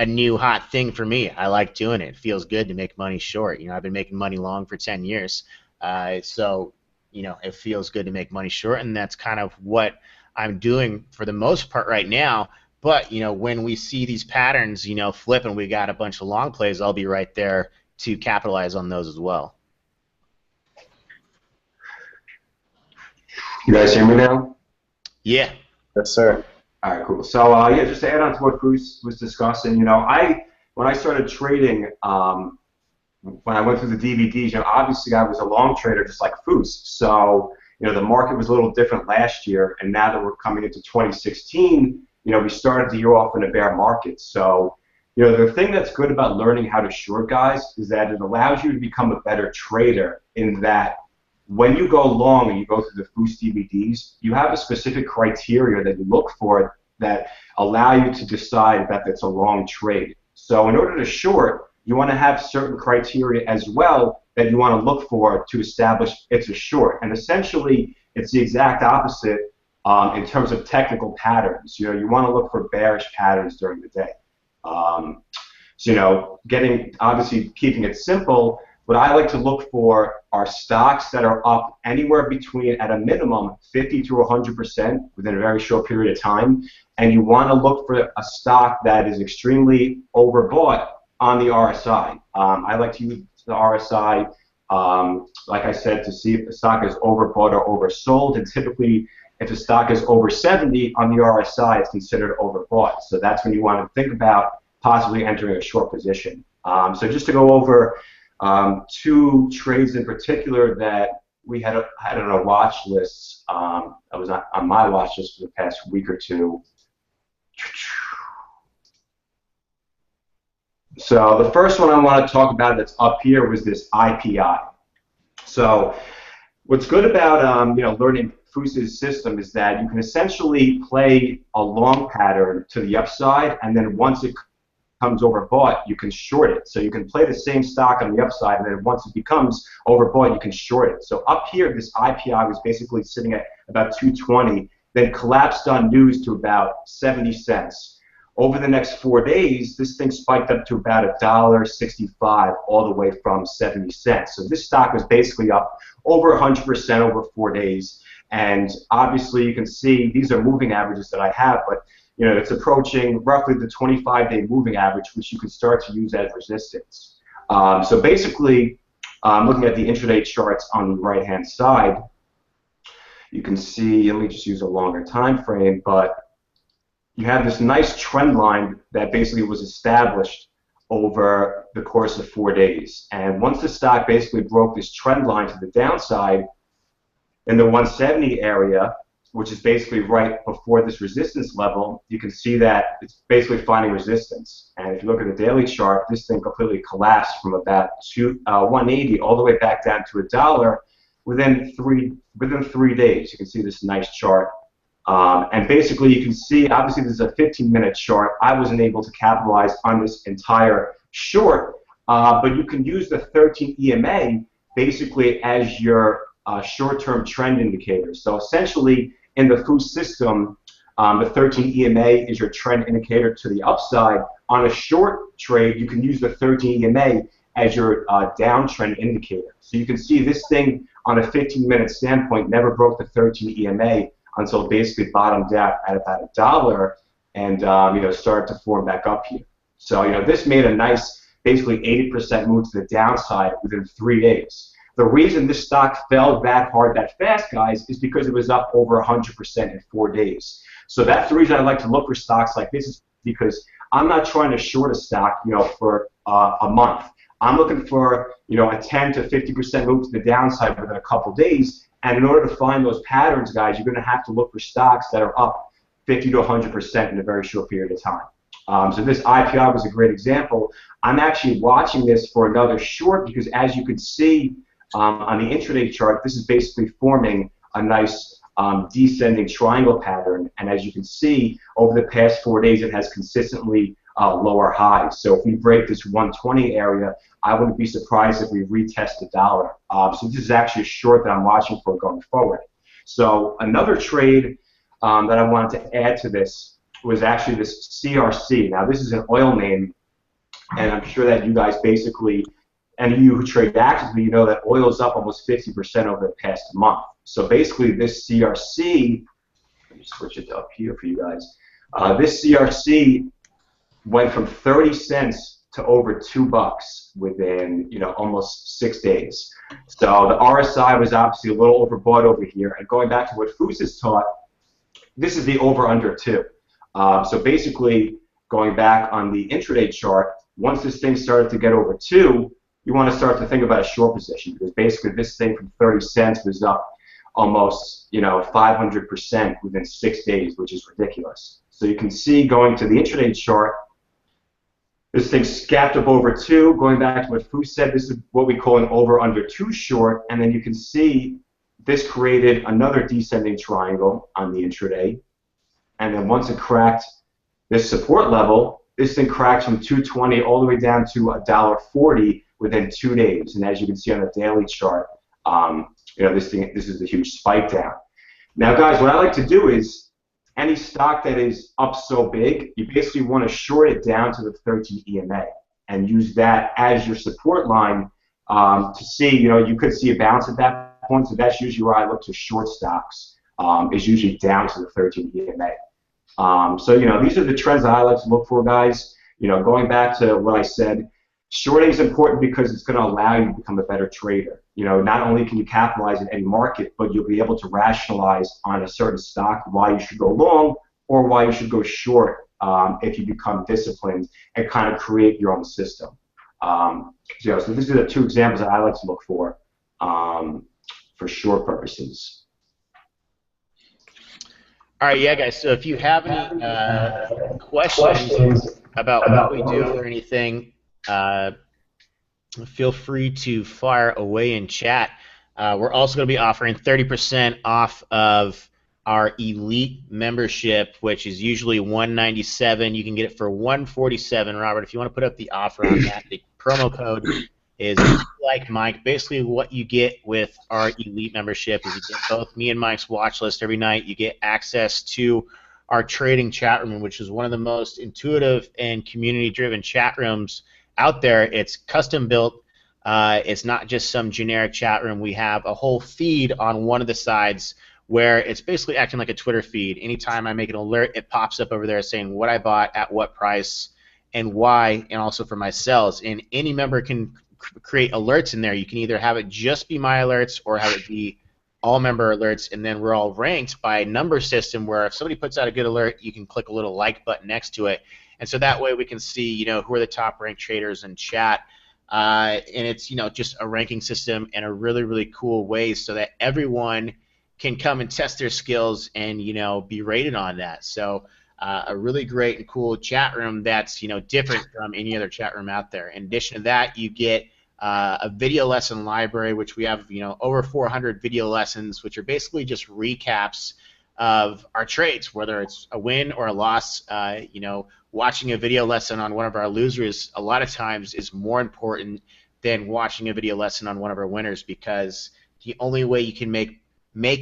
new hot thing for me. I like doing it. It feels good to make money short. I've been making money long for 10 years, so it feels good to make money short, and that's kind of what I'm doing for the most part right now. But, when we see these patterns, flip and we got a bunch of long plays, I'll be right there to capitalize on those as well. You guys hear me now? Yeah. Yes, sir. All right, cool. So, yeah, just to add on to what Bruce was discussing, when I started trading, when I went through the DVDs, obviously I was a long trader just like Fous. So, the market was a little different last year, and now that we're coming into 2016, we started the year off in a bear market. So, the thing that's good about learning how to short, guys, is that it allows you to become a better trader in that when you go long and you go through the Fous DVDs, you have a specific criteria that you look for that allow you to decide that it's a long trade. So in order to short, you want to have certain criteria as well that you want to look for to establish it's a short. And essentially, it's the exact opposite in terms of technical patterns. You want to look for bearish patterns during the day. So, obviously keeping it simple, what I like to look for are stocks that are up anywhere between, at a minimum, 50 to 100% within a very short period of time. And you want to look for a stock that is extremely overbought on the RSI. I like to use the RSI, like I said, to see if the stock is overbought or oversold. And typically, if a stock is over 70 on the RSI, it's considered overbought. So that's when you want to think about possibly entering a short position. So just to go over 2 trades in particular that we had it on a watch list. I was on my watch list for the past week or two. So the first one I want to talk about that's up here was this IPI. So what's good about learning Fous' system is that you can essentially play a long pattern to the upside, and then once it comes overbought, you can short it. So you can play the same stock on the upside, and then once it becomes overbought, you can short it. So up here, this IPI was basically sitting at about 220, then collapsed on news to about 70 cents. Over the next 4 days, this thing spiked up to about $1.65, all the way from 70 cents. So this stock was basically up over 100% over 4 days. And obviously, you can see these are moving averages that I have, but it's approaching roughly the 25-day moving average, which you can start to use as resistance. So basically, looking at the intraday charts on the right-hand side, you can see, let me just use a longer time frame, but you have this nice trend line that basically was established over the course of 4 days. And once the stock basically broke this trend line to the downside in the 170 area, which is basically right before this resistance level, you can see that it's basically finding resistance. And if you look at the daily chart, this thing completely collapsed from about 180 all the way back down to $1 within three days. You can see this nice chart. And basically, you can see, obviously, this is a 15-minute chart. I wasn't able to capitalize on this entire short, but you can use the 13 EMA basically as your short-term trend indicator. So essentially, in the Fous system, the 13 EMA is your trend indicator to the upside. On a short trade, you can use the 13 EMA as your downtrend indicator. So you can see this thing on a 15-minute standpoint never broke the 13 EMA until it basically bottomed out at about $1 and started to form back up here. So this made a nice, basically 80% move to the downside within 3 days. The reason this stock fell that hard that fast, guys, is because it was up over 100% in 4 days. So that's the reason I like to look for stocks like this, is because I'm not trying to short a stock, for a month. I'm looking for, a 10 to 50% move to the downside within a couple days. And in order to find those patterns, guys, you're going to have to look for stocks that are up 50 to 100% in a very short period of time. So this IPI was a great example. I'm actually watching this for another short because, as you can see on the intraday chart, this is basically forming a nice descending triangle pattern. And as you can see, over the past 4 days, it has consistently lower highs. So if we break this 120 area, I wouldn't be surprised if we retest $1. So this is actually a short that I'm watching for going forward. So another trade that I wanted to add to this was actually this CRC. Now this is an oil name, and I'm sure that you guys basically, and you who trade actively, you know that oil is up almost 50% over the past month. So basically this CRC, let me switch it up here for you guys. This CRC went from 30 cents to over $2 within almost 6 days. So the RSI was obviously a little overbought over here. And going back to what Fous has taught, this is the over/under 2. So basically, going back on the intraday chart, once this thing started to get over 2, you want to start to think about a short position, because basically this thing from 30 cents was up almost 500% within 6 days, which is ridiculous. So you can see, going to the intraday chart, this thing scapped up over 2. Going back to what Fous said, this is what we call an over/under 2 short. And then you can see this created another descending triangle on the intraday. And then once it cracked this support level, this thing cracked from 220 all the way down to $1.40 within 2 days. And as you can see on the daily chart, this is a huge spike down. Now, guys, what I like to do is, any stock that is up so big, you basically want to short it down to the 13 EMA and use that as your support line to see, you could see a bounce at that point. So that's usually where I look to short stocks, is usually down to the 13 EMA. So, these are the trends that I like to look for, guys. Going back to what I said, shorting is important because it's going to allow you to become a better trader. Not only can you capitalize in any market, but you'll be able to rationalize on a certain stock why you should go long or why you should go short if you become disciplined and kind of create your own system. So these are the two examples that I like to look for for short purposes. All right, yeah, guys. So if you have any questions about what we do or anything, feel free to fire away in chat. We're also going to be offering 30% off of our elite membership, which is usually $197. You can get it for $147. Robert, if you want to put up the offer on that, the promo code is like Mike. Basically, what you get with our elite membership is you get both me and Mike's watch list every night. You get access to our trading chat room, which is one of the most intuitive and community-driven chat rooms out there. It's custom built. It's not just some generic chat room. We have a whole feed on one of the sides where it's basically acting like a Twitter feed. Anytime I make an alert, it pops up over there saying what I bought, at what price, and why, and also for my sells. And any member can create alerts in there. You can either have it just be my alerts or have it be all member alerts, and then we're all ranked by a number system where if somebody puts out a good alert, you can click a little like button next to it. And so that way we can see, who are the top ranked traders in chat. And it's, just a ranking system and a really, really cool way so that everyone can come and test their skills and, be rated on that. So a really great and cool chat room that's, different from any other chat room out there. In addition to that, you get a video lesson library, which we have, over 400 video lessons, which are basically just recaps of our trades, whether it's a win or a loss. Watching a video lesson on one of our losers a lot of times is more important than watching a video lesson on one of our winners, because the only way you can make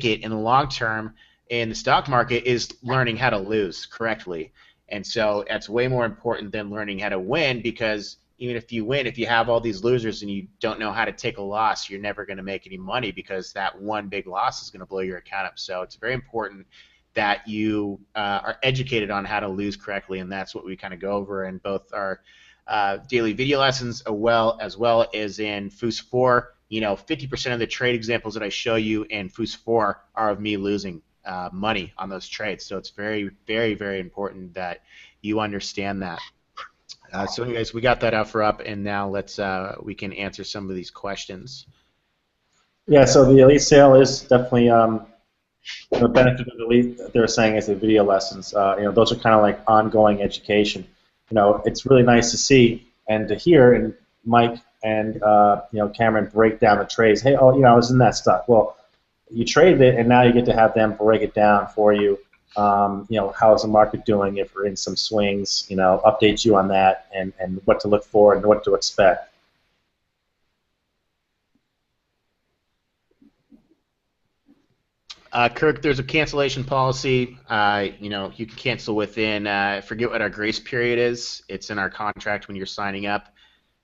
it in the long term in the stock market is learning how to lose correctly. And so that's way more important than learning how to win, because even if you win, if you have all these losers and you don't know how to take a loss, you're never going to make any money, because that one big loss is going to blow your account up. So it's very important that you are educated on how to lose correctly, and that's what we kind of go over in both our daily video lessons as well as in FOUS4. 50% of the trade examples that I show you in FOUS4 are of me losing money on those trades. So it's very, very, very important that you understand that. So anyways, we got that offer up, and now we can answer some of these questions. Yeah, so the elite sale is definitely the benefit of the elite, they're saying, is the video lessons. Those are kind of like ongoing education. It's really nice to see and to hear, and Mike and Cameron break down the trades. Hey, I was in that stock. Well, you traded it, and now you get to have them break it down for you. How's the market doing if we're in some swings? Update you on that and what to look for and what to expect. Kirk, there's a cancellation policy. You can cancel within, I forget what our grace period is. It's in our contract when you're signing up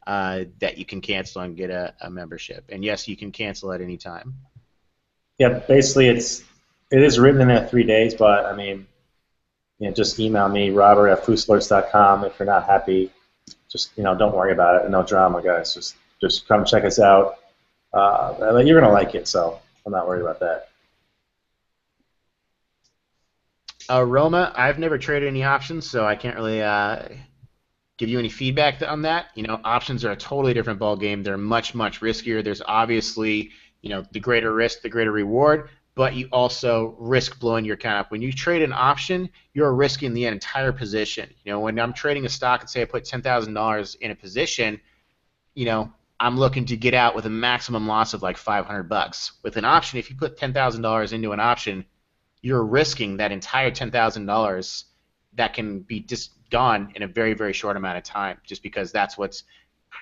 that you can cancel and get a membership. And yes, you can cancel at any time. Yeah, basically it is written in there 3 days, but I mean, just email me, robert@fousalerts.com. If you're not happy, just don't worry about it. No drama, guys. Just come check us out. You're gonna like it, so I'm not worried about that. Roma, I've never traded any options, so I can't really give you any feedback on that. Options are a totally different ball game. They're much, much riskier. There's obviously, the greater risk, the greater reward, but you also risk blowing your account up. When you trade an option, you're risking the entire position. When I'm trading a stock and say I put $10,000 in a position, I'm looking to get out with a maximum loss of like $500. With an option, if you put $10,000 into an option, you're risking that entire $10,000 that can be just gone in a very, very short amount of time, just because that's what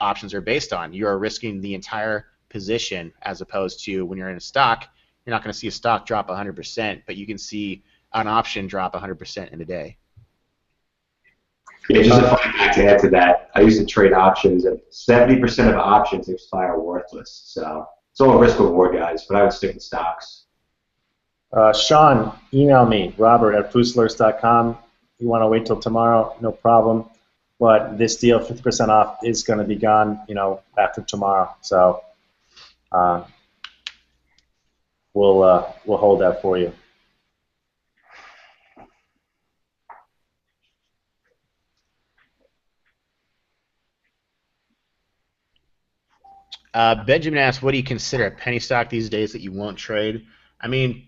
options are based on. You're risking the entire position, as opposed to when you're in a stock, you're not going to see a stock drop 100%, but you can see an option drop 100% in a day. Yeah, just a fun fact to add to that. I used to trade options, and 70% of options expire worthless. So it's all risk reward, guys, but I would stick with stocks. Sean, email me, robert@fousalerts.com. You want to wait till tomorrow, no problem. But this deal, 50% off, is going to be gone, after tomorrow. So we'll hold that for you. Benjamin asks, what do you consider a penny stock these days that you won't trade? I mean,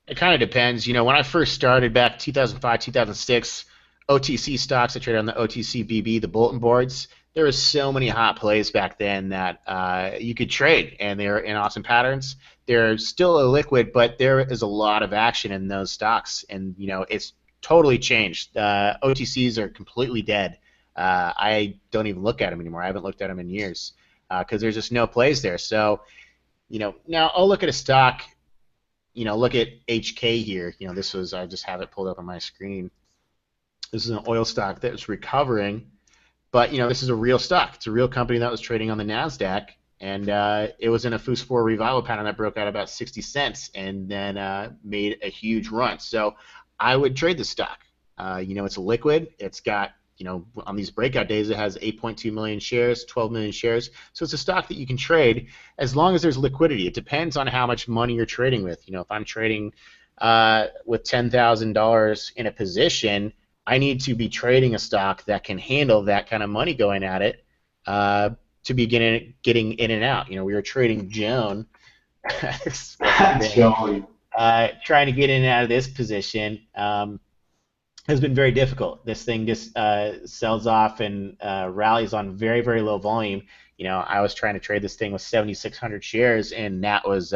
it kind of depends. You know, when I first started back 2005, 2006, OTC stocks, I traded on the OTC BB, the bulletin boards. There was so many hot plays back then that you could trade, and they're in awesome patterns. They're still illiquid, but there is a lot of action in those stocks, and you know it's totally changed. OTCs are completely dead. I don't even look at them anymore. I haven't looked at them in years because there's just no plays there. So, you know, now I'll look at a stock. You know, look at HK here. You know, this was, I just have it pulled up on my screen. This is an oil stock that was recovering, but you know, this is a real stock. It's a real company that was trading on the Nasdaq, and it was in a FOUS4 revival pattern that broke out about 60 cents and then made a huge run. So I would trade the stock. You know, it's liquid. It's got, you know, on these breakout days, it has 8.2 million shares, 12 million shares. So it's a stock that you can trade as long as there's liquidity. It depends on how much money you're trading with. You know, if I'm trading with $10,000 in a position, I need to be trading a stock that can handle that kind of money going at it to be getting in and out. You know, we were trading Joan. Joan. Trying to get in and out of this position. Has been very difficult. This thing just sells off and rallies on very, very low volume. You know, I was trying to trade this thing with 7,600 shares, and that was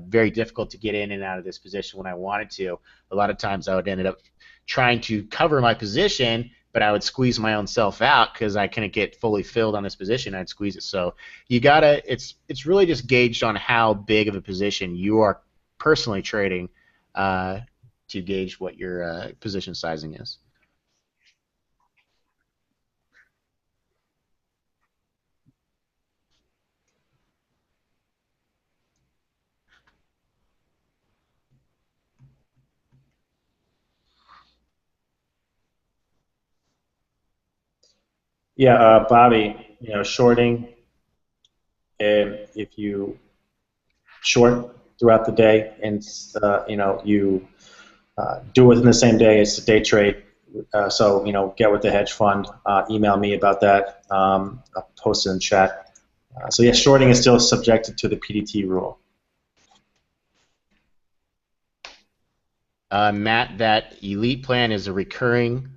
very difficult to get in and out of this position when I wanted to. A lot of times I would end up trying to cover my position, but I would squeeze my own self out because I couldn't get fully filled on this position. I'd squeeze it. So you gotta. It's really just gauged on how big of a position you are personally trading. To gauge what your position sizing is. Yeah, Bobby, you know, shorting, if you short throughout the day and, you know, you do it within the same day, it's a day trade. So, you know, get with the hedge fund, email me about that. I'll post it in chat. So, yeah, shorting is still subjected to the PDT rule. Matt, that elite plan is a recurring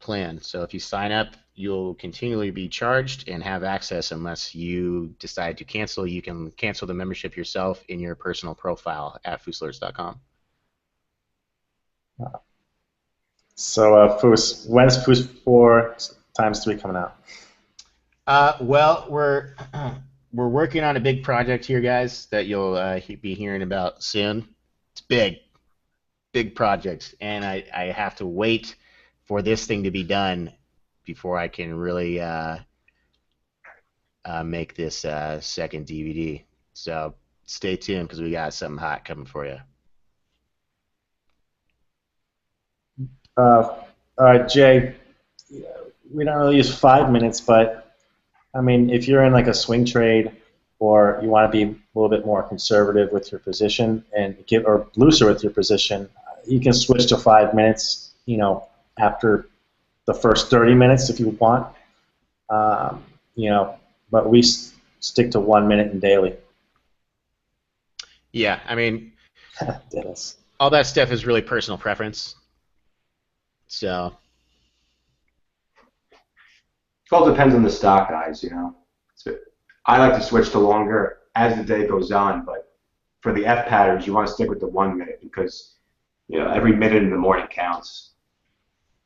plan. So if you sign up, you'll continually be charged and have access unless you decide to cancel. You can cancel the membership yourself in your personal profile at fousalerts.com. So, Fous, when's FOUS4 times 3 coming out? Well, we're working on a big project here, guys, that you'll be hearing about soon. It's big project, and I have to wait for this thing to be done before I can really make this second DVD. So stay tuned because we got something hot coming for you. All right, Jay, we don't really use 5 minutes, but I mean, if you're in like a swing trade or you want to be a little bit more conservative with your position and or looser with your position, you can switch to 5 minutes, you know, after the first 30 minutes if you want, you know, but we stick to 1 minute in daily. Yeah, I mean, Dennis. All that stuff is really personal preference. So It all depends on the stock, guys, you know. So I like to switch to longer as the day goes on, but for the F patterns, you want to stick with the 1 minute because, you know, every minute in the morning counts,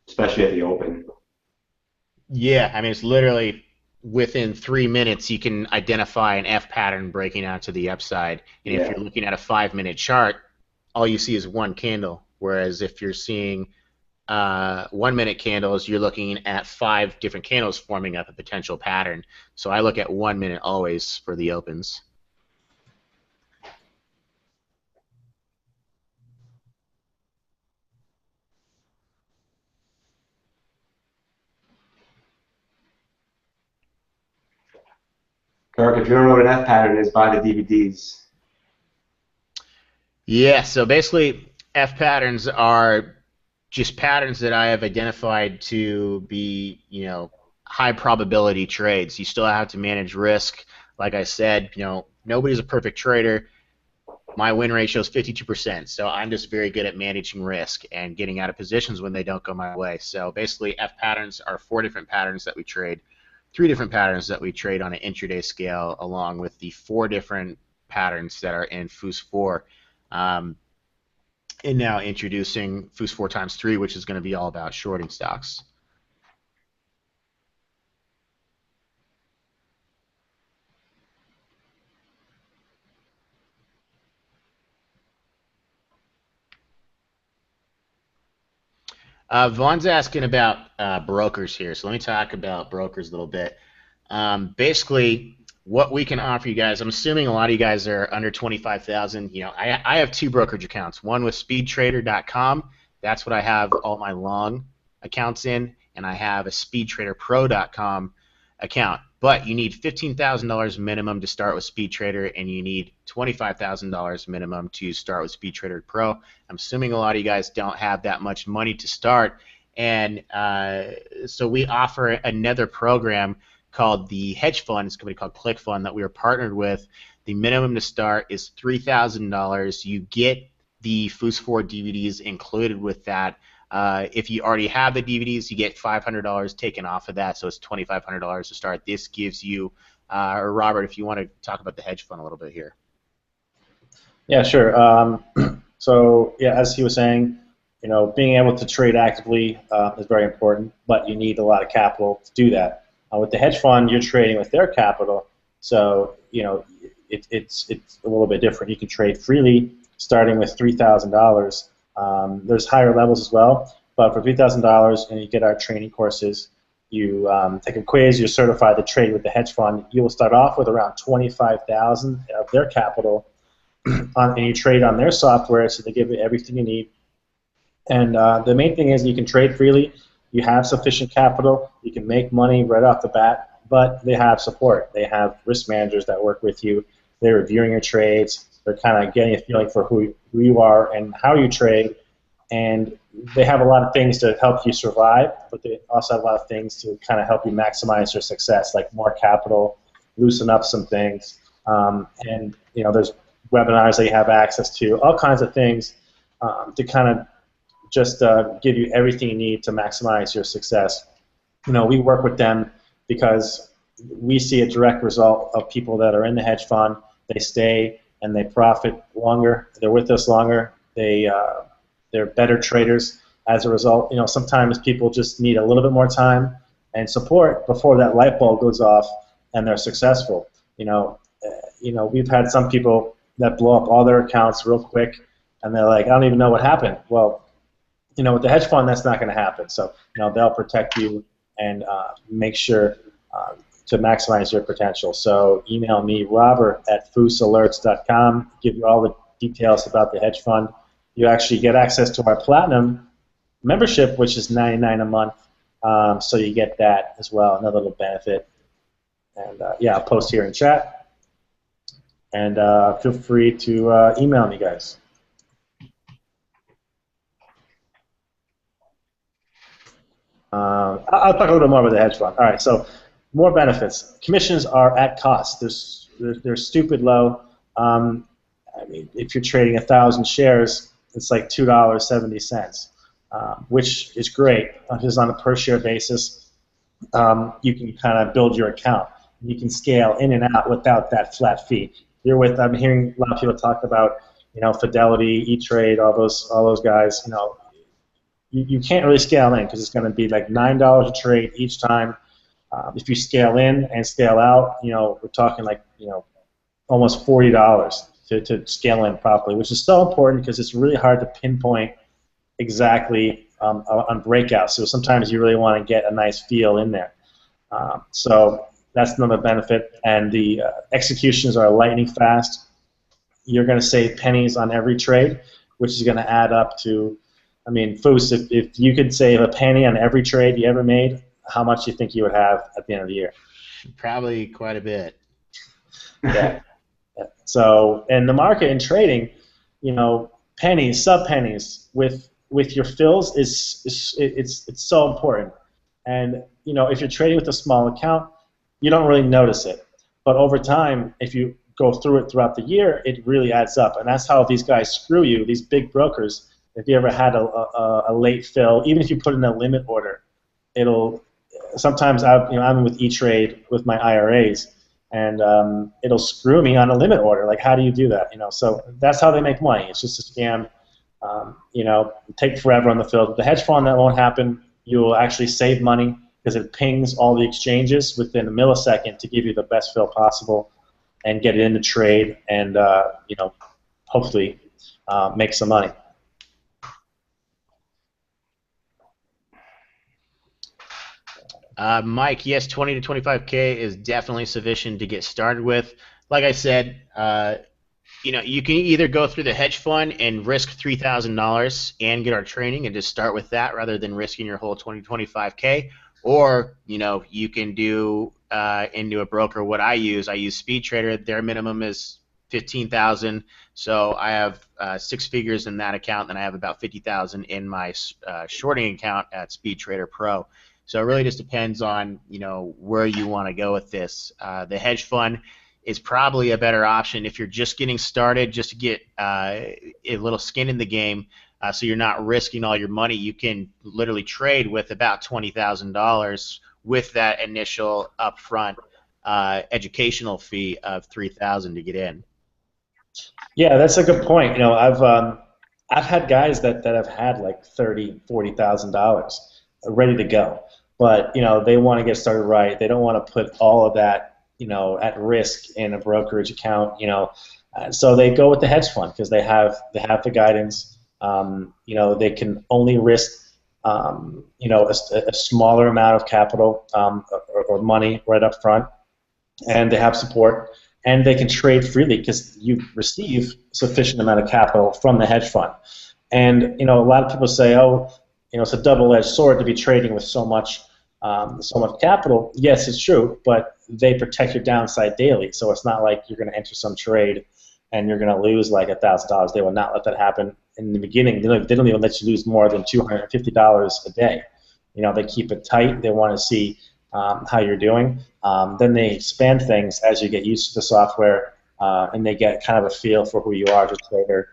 especially at the open. yeah, I mean, it's literally within 3 minutes you can identify an F pattern breaking out to the upside. And if you're looking at a 5-minute chart, all you see is one candle. Whereas if you're seeing 1 minute candles, you're looking at 5 different candles forming up a potential pattern. So I look at 1 minute always for the opens. Kirk, if you don't know what an F pattern is, buy the DVDs. Yeah, so basically F patterns are just patterns that I have identified to be, you know, high probability trades. You still have to manage risk. like I said, nobody's a perfect trader. My win ratio is 52%, so I'm just very good at managing risk and getting out of positions when they don't go my way. So basically, F patterns are 4 different patterns that we trade, 3 different patterns that we trade on an intraday scale, along with the 4 different patterns that are in FOUS4. And now introducing FOUS4 times 3, which is going to be all about shorting stocks. Vaughn's asking about brokers here, so let me talk about brokers a little bit. Basically, what we can offer you guys, I'm assuming a lot of you guys are under 25,000. I have 2 brokerage accounts, one with speedtrader.com. That's what I have all my long accounts in, and I have a speedtraderpro.com account. But you need $15,000 minimum to start with SpeedTrader, and you need $25,000 minimum to start with SpeedTrader Pro. I'm assuming a lot of you guys don't have that much money to start, and so we offer another program called the Hedge Fund. It's a company called ClickFund that we are partnered with. The minimum to start is $3,000. You get the FOUS4 DVDs included with that. If you already have the DVDs, you get $500 taken off of that, so it's $2,500 to start. This gives you, or Robert, if you want to talk about the hedge fund a little bit here. Yeah, sure. So yeah, as he was saying, being able to trade actively is very important, but you need a lot of capital to do that. With the hedge fund, you're trading with their capital, so it's a little bit different. You can trade freely, starting with $3,000. There's higher levels as well, but for $3,000, and you get our training courses, you take a quiz, you're certified to trade with the hedge fund. You will start off with around $25,000 of their capital, and you trade on their software, so they give you everything you need. And the main thing is you can trade freely. You have sufficient capital. You can make money right off the bat, but they have support. They have risk managers that work with you. They're reviewing your trades. They're kind of getting a feeling for who you are and how you trade, and they have a lot of things to help you survive, but they also have a lot of things to kind of help you maximize your success, like more capital, loosen up some things, and there's webinars that you have access to, all kinds of things to kind of just give you everything you need to maximize your success. We work with them because we see a direct result of people that are in the hedge fund. They stay and they profit longer. They're with us longer. They're better traders as a result. Sometimes people just need a little bit more time and support before that light bulb goes off and they're successful. We've had some people that blow up all their accounts real quick, and they're like, I don't even know what happened. Well, with the hedge fund, that's not going to happen. So, they'll protect you and make sure to maximize your potential. So email me, robert@fousalerts.com, give you all the details about the hedge fund. You actually get access to our Platinum membership, which is $99 a month. So you get that as well, another little benefit. And yeah, I'll post here in chat. And feel free to email me, guys. I'll talk a little bit more about the hedge fund. All right, so more benefits. Commissions are at cost. They're stupid low. If you're trading 1,000 shares, it's like $2.70, which is great. Because on a per share basis, you can kind of build your account. You can scale in and out without that flat fee. I'm hearing a lot of people talk about, Fidelity, E-Trade, all those guys. You can't really scale in because it's going to be like $9 a trade each time. If you scale in and scale out, we're talking like almost $40 to scale in properly, which is so important because it's really hard to pinpoint exactly on breakouts. So sometimes you really want to get a nice feel in there. So that's another benefit. And the executions are lightning fast. You're going to save pennies on every trade, which is going to add up to, Fous, if you could save a penny on every trade you ever made, how much do you think you would have at the end of the year? Probably quite a bit. Yeah. So in the market and trading, pennies, sub-pennies with your fills it's so important. And if you're trading with a small account, you don't really notice it. But over time, if you go through it throughout the year, it really adds up. And that's how these guys screw you, these big brokers. If you ever had a late fill, even if you put in a limit order, it'll sometimes I'm with E-Trade with my IRAs, and it'll screw me on a limit order. Like, how do you do that? So that's how they make money. It's just a scam. Take forever on the fill. The hedge fund, that won't happen. You will actually save money because it pings all the exchanges within a millisecond to give you the best fill possible and get it in the trade and hopefully make some money. Mike, yes, 20 to 25K is definitely sufficient to get started with. Like I said, you can either go through the hedge fund and risk $3,000 and get our training and just start with that rather than risking your whole 20 to 25K, or you can do into a broker. What I use Speed Trader. Their minimum is 15,000, so I have 6 figures in that account, and I have about 50,000 in my shorting account at Speed Trader Pro. So it really just depends on where you want to go with this. The hedge fund is probably a better option if you're just getting started, just to get a little skin in the game, so you're not risking all your money. You can literally trade with about $20,000 with that initial upfront educational fee of $3,000 to get in. Yeah, that's a good point. I've had guys that have had like $30,000, $40,000 ready to go, but they want to get started right. They don't want to put all of that at risk in a brokerage account. So they go with the hedge fund because they have the guidance. They can only risk a smaller amount of capital or money right up front, and they have support, and they can trade freely because you receive sufficient amount of capital from the hedge fund. And a lot of people say, oh, it's a double-edged sword to be trading with so much capital. Yes, it's true, but they protect your downside daily. So it's not like you're going to enter some trade and you're going to lose like $1,000. They will not let that happen in the beginning. They don't even let you lose more than $250 a day. They keep it tight. They want to see how you're doing. Then they expand things as you get used to the software, and they get kind of a feel for who you are as a trader.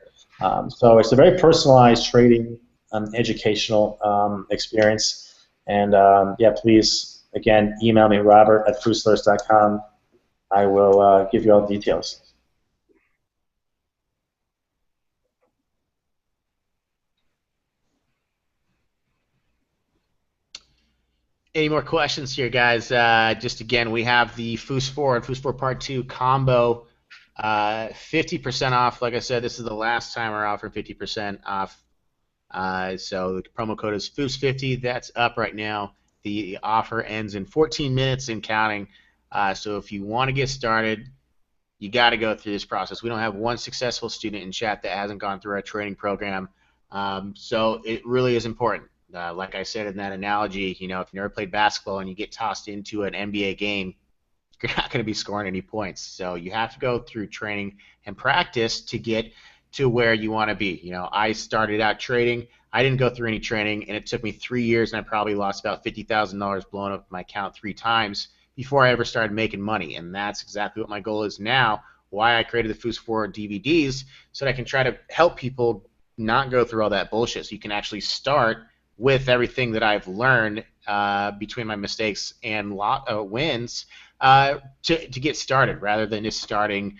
So it's a very personalized trading, educational experience. And yeah, please, again, email me, robert@fous4.com. I will give you all the details. Any more questions here, guys? Just again, we have the FOUS4 and FOUS4 Part 2 combo, 50% off. Like I said, this is the last time we're offering 50% off. So the promo code is FOUS50. That's up right now. The offer ends in 14 minutes and counting. So if you want to get started, you got to go through this process. We don't have one successful student in chat that hasn't gone through our training program. So it really is important. Like I said in that analogy, if you never played basketball and you get tossed into an NBA game, you're not going to be scoring any points. So you have to go through training and practice to get to where you want to be. I started out trading. I didn't go through any training, and it took me 3 years, and I probably lost about $50,000, blown up my account 3 times before I ever started making money. And that's exactly what my goal is now, why I created the FOUS4 DVDs, so that I can try to help people not go through all that bullshit, so you can actually start with everything that I've learned between my mistakes and wins to get started, rather than just starting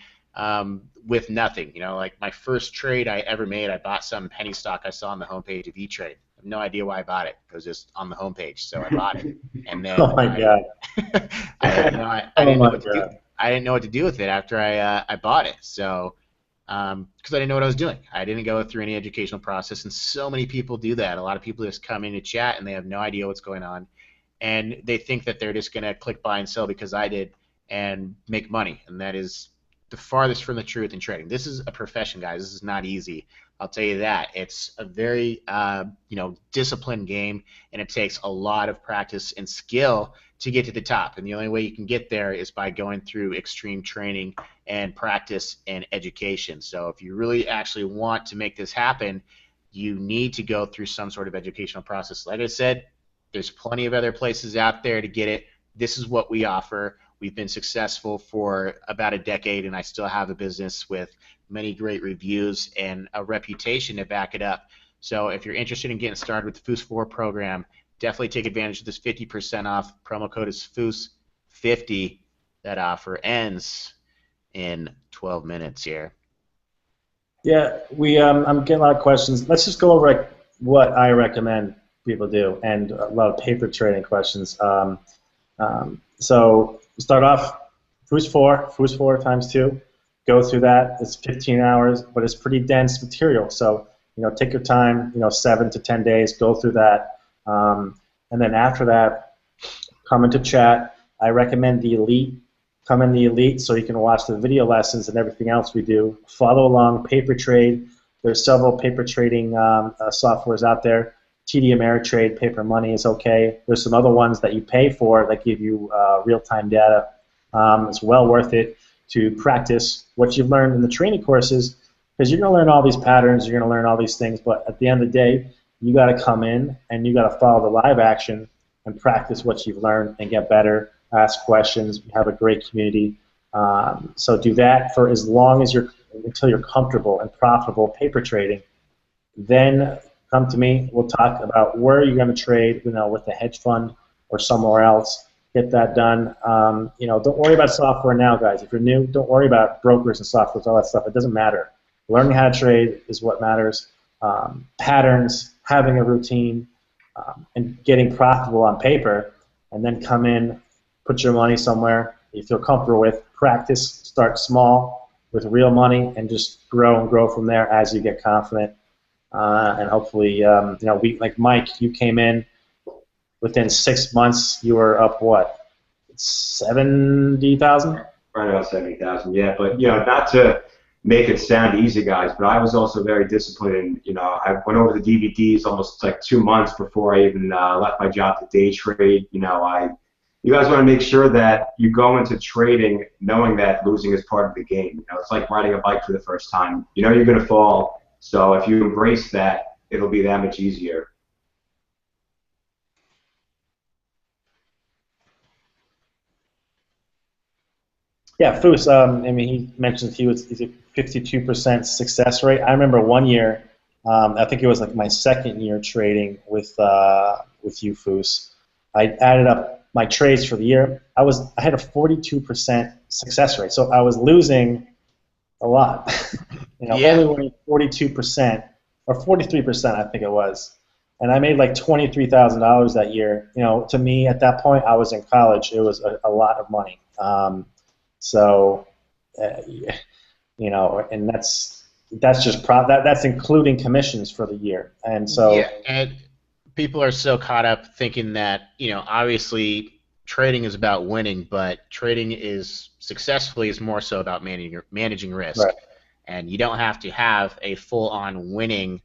with nothing. Like my first trade I ever made, I bought some penny stock I saw on the homepage of E-Trade. I have no idea why I bought it. It was just on the homepage, so I bought it. And then Oh my God! I didn't know what to do with it after I bought it. So because I didn't know what I was doing. I didn't go through any educational process, and so many people do that. A lot of people just come into chat and they have no idea what's going on, and they think that they're just going to click buy and sell because I did and make money, and that is the farthest from the truth in trading. This is a profession, guys. This is not easy. I'll tell you that. It's a very disciplined game, and it takes a lot of practice and skill to get to the top. And the only way you can get there is by going through extreme training and practice and education. So if you really actually want to make this happen, you need to go through some sort of educational process. Like I said, there's plenty of other places out there to get it. This is what we offer. We've been successful for about a decade, and I still have a business with many great reviews and a reputation to back it up. So if you're interested in getting started with the FOUS4 program, definitely take advantage of this 50% off. Promo code is FOUS50. That offer ends in 12 minutes here. Yeah, I'm getting a lot of questions. Let's just go over like what I recommend people do, and a lot of paper trading questions. So start off FOUS4 times 2. Go through that. It's 15 hours, but it's pretty dense material. So take your time. 7 to 10 days. Go through that, and then after that, come into chat. I recommend the Elite. Come in the Elite so you can watch the video lessons and everything else we do. Follow along, paper trade. There's several paper trading softwares out there. TD Ameritrade, paper money is okay. There's some other ones that you pay for that give you real-time data. It's well worth it to practice what you've learned in the training courses, because you're going to learn all these patterns, you're going to learn all these things, but at the end of the day, you got to come in and you got to follow the live action and practice what you've learned and get better. Ask questions. We have a great community. So do that for as long as until you're comfortable and profitable paper trading. Then come to me. We'll talk about where you're going to trade, with a hedge fund or somewhere else. Get that done. Don't worry about software now, guys. If you're new, don't worry about brokers and softwares, all that stuff. It doesn't matter. Learning how to trade is what matters. Patterns, having a routine, and getting profitable on paper, and then come in, put your money somewhere you feel comfortable with, practice, start small with real money, and just grow and grow from there as you get confident. And hopefully, like Mike, you came in within 6 months, you were up what, 70,000? Right about 70,000, yeah. But not to make it sound easy, guys, but I was also very disciplined. I went over the DVDs almost like 2 months before I even left my job to day trade. You guys want to make sure that you go into trading knowing that losing is part of the game. It's like riding a bike for the first time. You're going to fall, so if you embrace that, it'll be that much easier. Yeah, Fous. He mentioned he's a 52% success rate. I remember one year, I think it was like my second year trading with you, Fous. I added up my trades for the year. I had a 42% success rate, so I was losing a lot. Only winning 42% or 43%, I think it was, and I made like $23,000 that year. To me at that point, I was in college. It was a lot of money. And that's just that's including commissions for the year, and so. Yeah, and people are so caught up thinking that obviously trading is about winning, but trading is more so about managing risk, Right. And you don't have to have a full-on winning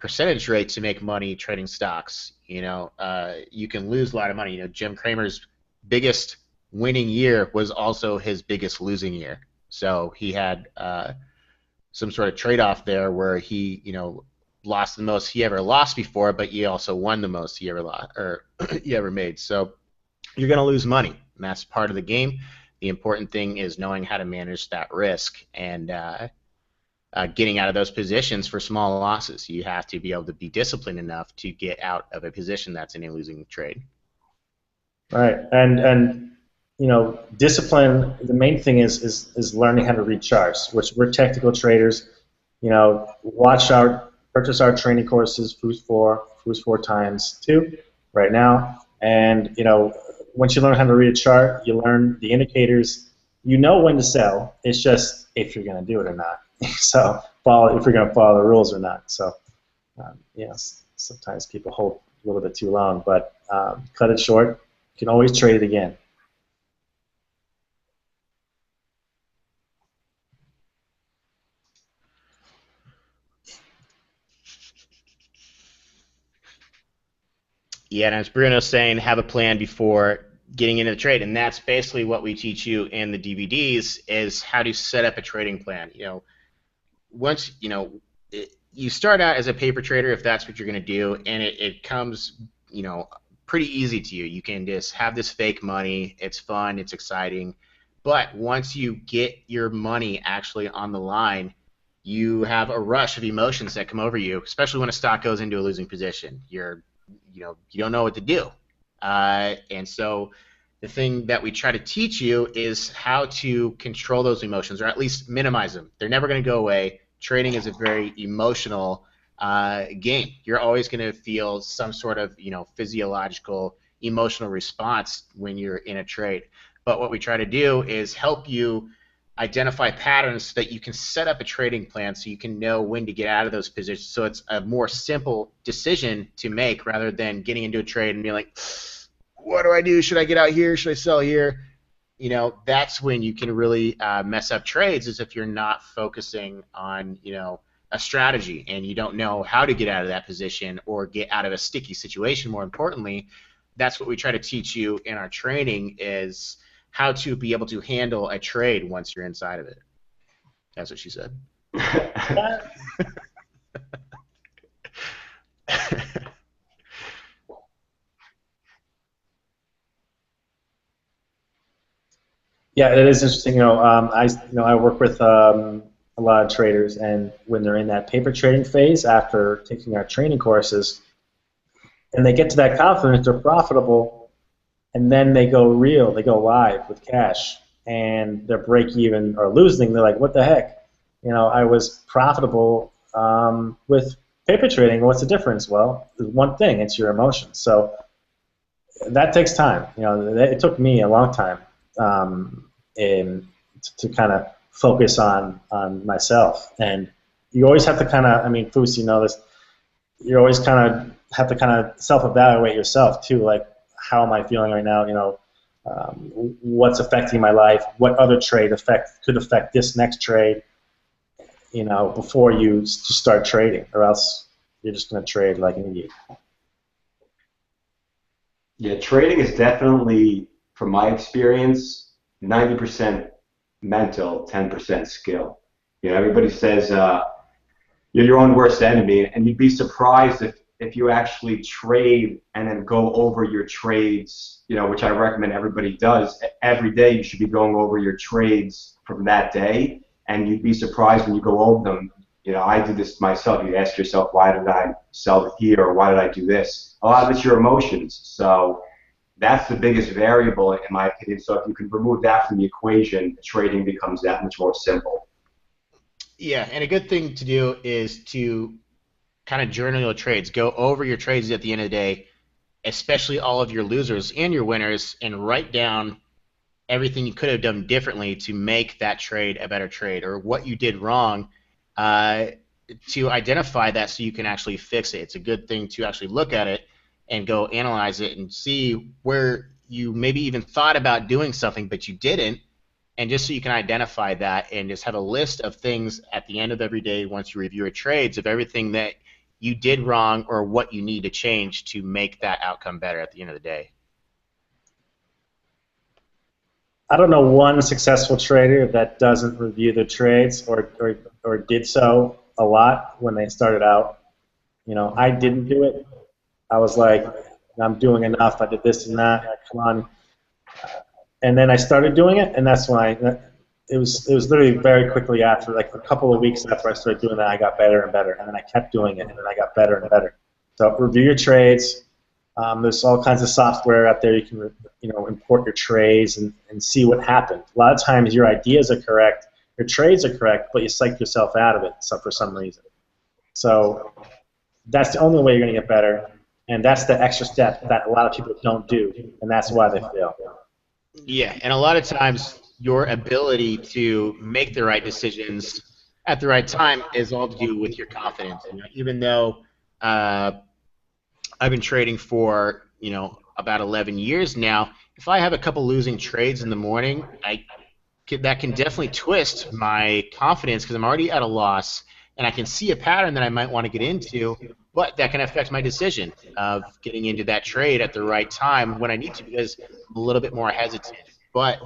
percentage rate to make money trading stocks. You can lose a lot of money. Jim Cramer's biggest winning year was also his biggest losing year. So he had some sort of trade-off there where he, lost the most he ever lost before, but he also won the most he ever lost or he ever made. So you're going to lose money, and that's part of the game. The important thing is knowing how to manage that risk and getting out of those positions for small losses. You have to be able to be disciplined enough to get out of a position that's in a losing trade. Right, and discipline. The main thing is learning how to read charts, which we're technical traders. Purchase our training courses, FOUS4 times 2, right now. And once you learn how to read a chart, you learn the indicators. You know when to sell. It's just if you're going to do it or not. So if you're going to follow the rules or not. So sometimes people hold a little bit too long, but cut it short. You can always trade it again. Yeah, and as Bruno's saying, have a plan before getting into the trade, and that's basically what we teach you in the DVDs is how to set up a trading plan. Once you start out as a paper trader, if that's what you're going to do, and it comes pretty easy to you. You can just have this fake money. It's fun. It's exciting. But once you get your money actually on the line, you have a rush of emotions that come over you, especially when a stock goes into a losing position. You don't know what to do. And so the thing that we try to teach you is how to control those emotions, or at least minimize them. They're never going to go away. Trading is a very emotional game. You're always going to feel some sort of physiological, emotional response when you're in a trade. But what we try to do is help you identify patterns so that you can set up a trading plan so you can know when to get out of those positions. So it's a more simple decision to make rather than getting into a trade and being like, what do I do? Should I get out here? Should I sell here? That's when you can really mess up trades, is if you're not focusing on, a strategy and you don't know how to get out of that position or get out of a sticky situation. More importantly, that's what we try to teach you in our training, is how to be able to handle a trade once you're inside of it. That's what she said. Yeah, it is interesting. I work with a lot of traders, and when they're in that paper trading phase after taking our training courses, and they get to that confidence, they're profitable, and then they go real, they go live with cash, and they're break even or losing. They're like, what the heck? I was profitable with paper trading. What's the difference? Well, there's one thing. It's your emotions. So that takes time. It took me a long time to kind of focus on myself. And you always have to kind of, Fous, this, you always kind of have to kind of self-evaluate yourself too, like, how am I feeling right now? What's affecting my life? What other trade could affect this next trade? Before you start trading, or else you're just going to trade like an idiot. Yeah, trading is definitely, from my experience, 90% mental, 10% skill. Everybody says you're your own worst enemy, and you'd be surprised if you actually trade and then go over your trades, which I recommend everybody does. Every day you should be going over your trades from that day, and you'd be surprised when you go over them. I did this myself. You ask yourself, why did I sell here, or why did I do this? A lot of it's your emotions. So that's the biggest variable, in my opinion. So if you can remove that from the equation, trading becomes that much more simple. Yeah, and a good thing to do is to kind of journal your trades. Go over your trades at the end of the day, especially all of your losers and your winners, and write down everything you could have done differently to make that trade a better trade, or what you did wrong, to identify that so you can actually fix it. It's a good thing to actually look at it and go analyze it and see where you maybe even thought about doing something but you didn't, and just so you can identify that and just have a list of things at the end of every day once you review your trades of everything that you did wrong or what you need to change to make that outcome better at the end of the day. I don't know one successful trader that doesn't review their trades or did so a lot when they started out. I didn't do it. I was like, I'm doing enough. I did this and that. Come on. And then I started doing it, and that's when it was literally very quickly after, like a couple of weeks after I started doing that, I got better and better, and then I kept doing it, and then I got better and better. So review your trades. There's all kinds of software out there you can import your trades and see what happened. A lot of times your ideas are correct, your trades are correct, but you psych yourself out of it for some reason. So that's the only way you're going to get better, and that's the extra step that a lot of people don't do, and that's why they fail. Yeah, and a lot of times your ability to make the right decisions at the right time is all to do with your confidence. Even though I've been trading for about 11 years now, if I have a couple losing trades in the morning, that can definitely twist my confidence because I'm already at a loss, and I can see a pattern that I might want to get into, but that can affect my decision of getting into that trade at the right time when I need to, because I'm a little bit more hesitant. But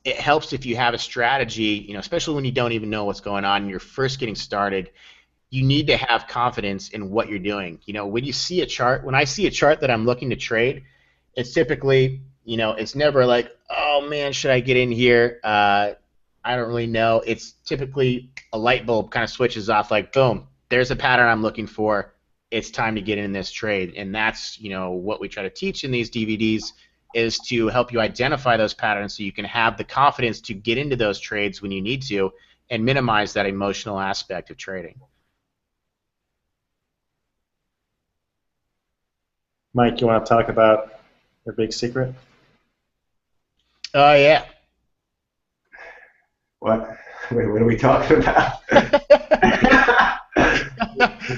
it helps if you have a strategy, especially when you don't even know what's going on and you're first getting started, you need to have confidence in what you're doing. You know, when you see a chart, when I see a chart that I'm looking to trade, it's typically, you know, it's never like, oh man, should I get in here? I don't really know. It's typically a light bulb kind of switches off, like, boom, there's a pattern I'm looking for. It's time to get in this trade. And that's, you know, what we try to teach in these DVDs is to help you identify those patterns so you can have the confidence to get into those trades when you need to and minimize that emotional aspect of trading. Mike, you want to talk about your big secret? Oh, yeah. What? Wait, what are we talking about?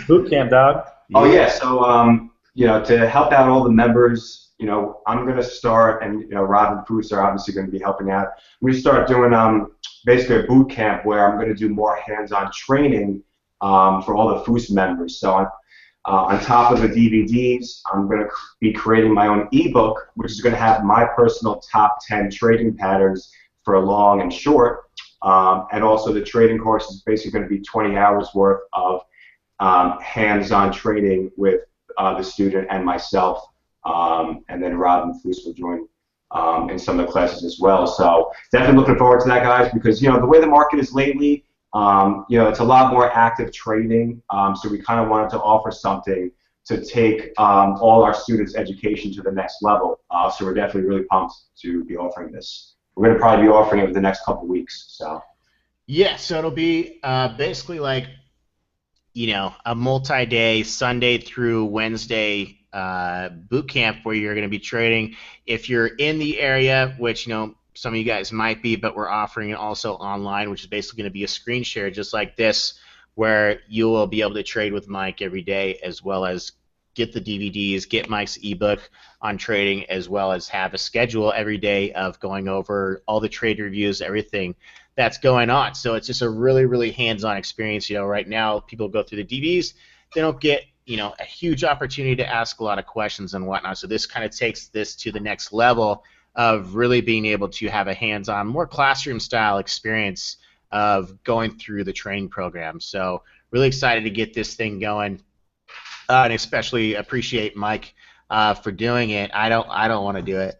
Boot camp, dog. Oh yeah, so you know, to help out all the members, you know, I'm gonna start, and you know, Rob and Fous are obviously gonna be helping out. We start doing basically a boot camp where I'm gonna do more hands-on training for all the Fous members. So on top of the DVDs, I'm gonna be creating my own ebook, which is gonna have my personal top 10 trading patterns for long and short. And also the trading course is basically going to be 20 hours worth of hands-on training with the student and myself, and then Rob and Fous will join in some of the classes as well. So definitely looking forward to that, guys, because you know the way the market is lately, you know, it's a lot more active trading. So we kind of wanted to offer something to take all our students' education to the next level. So we're definitely really pumped to be offering this. We're going to probably be offering it for the next couple of weeks. So. Yeah, so it'll be basically like, you know, a multi-day Sunday through Wednesday boot camp where you're going to be trading. If you're in the area, which, you know, some of you guys might be, but we're offering it also online, which is basically going to be a screen share just like this, where you will be able to trade with Mike every day, as well as get the DVDs, get Mike's ebook on trading, as well as have a schedule every day of going over all the trade reviews, everything that's going on. So it's just a really, really hands-on experience. You know, right now people go through the DVDs, they don't get, you know, a huge opportunity to ask a lot of questions and whatnot. So this kind of takes this to the next level of really being able to have a hands-on, more classroom-style experience of going through the training program. So really excited to get this thing going, and especially appreciate Mike for doing it. I don't want to do it.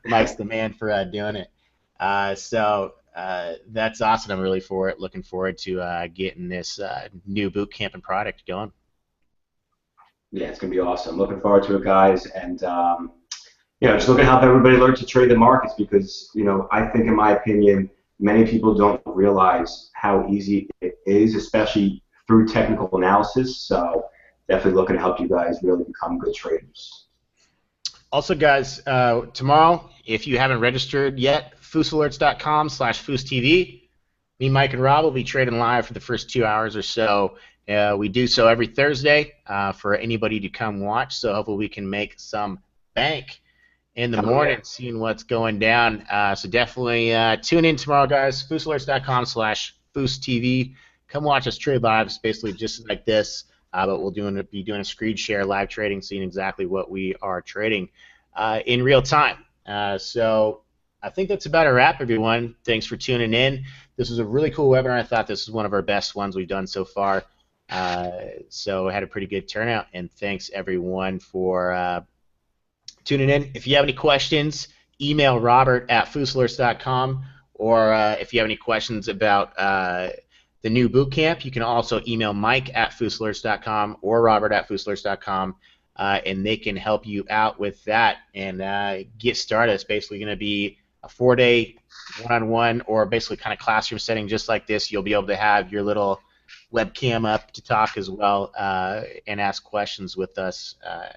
Mike's the man for doing it. So that's awesome. I'm really looking forward to getting this new boot camp and product going. Yeah, it's gonna be awesome. Looking forward to it, guys, and you know, just looking at how everybody learned to trade the markets because you know, I think, in my opinion, many people don't realize how easy it is, especially through technical analysis. So definitely looking to help you guys really become good traders. Also, guys, tomorrow, if you haven't registered yet, FOUS4.com/FOUSTV. Me, Mike, and Rob will be trading live for the first 2 hours or so. We do so every Thursday for anybody to come watch, so hopefully we can make some bank in the morning, seeing what's going down. So definitely tune in tomorrow, guys. FOUS4.com/FOUSTV. Come watch us trade live. It's basically just like this, but we'll be doing a screen share live trading, seeing exactly what we are trading in real time. So I think that's about a wrap, everyone. Thanks for tuning in. This was a really cool webinar. I thought this was one of our best ones we've done so far. So I had a pretty good turnout, and thanks everyone for tuning in. If you have any questions, email robert@fousalerts.com, or if you have any questions about the new boot camp, you can also email mike@fousalerts.com or robert@fousalerts.com, and they can help you out with that and get started. It's basically going to be a 4-day one-on-one, or basically kind of classroom setting just like this. You'll be able to have your little webcam up to talk as well and ask questions with us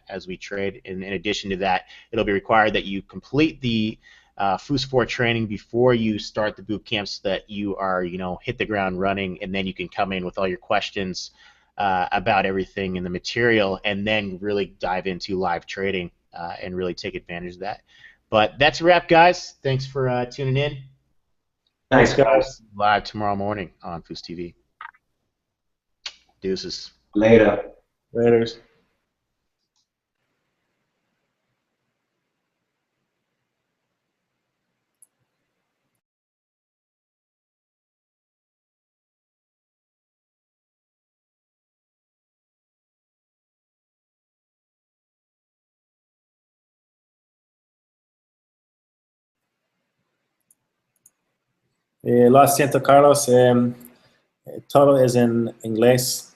as we trade. And in addition to that, it'll be required that you complete the FOUS4 training before you start the boot camp, so that you are, you know, hit the ground running, and then you can come in with all your questions about everything in the material, and then really dive into live trading and really take advantage of that. But that's a wrap, guys. Thanks for tuning in. Thanks, guys. Live tomorrow morning on Fous TV. Deuces. Later. Laters. Lo siento, Carlos. Todo es en inglés.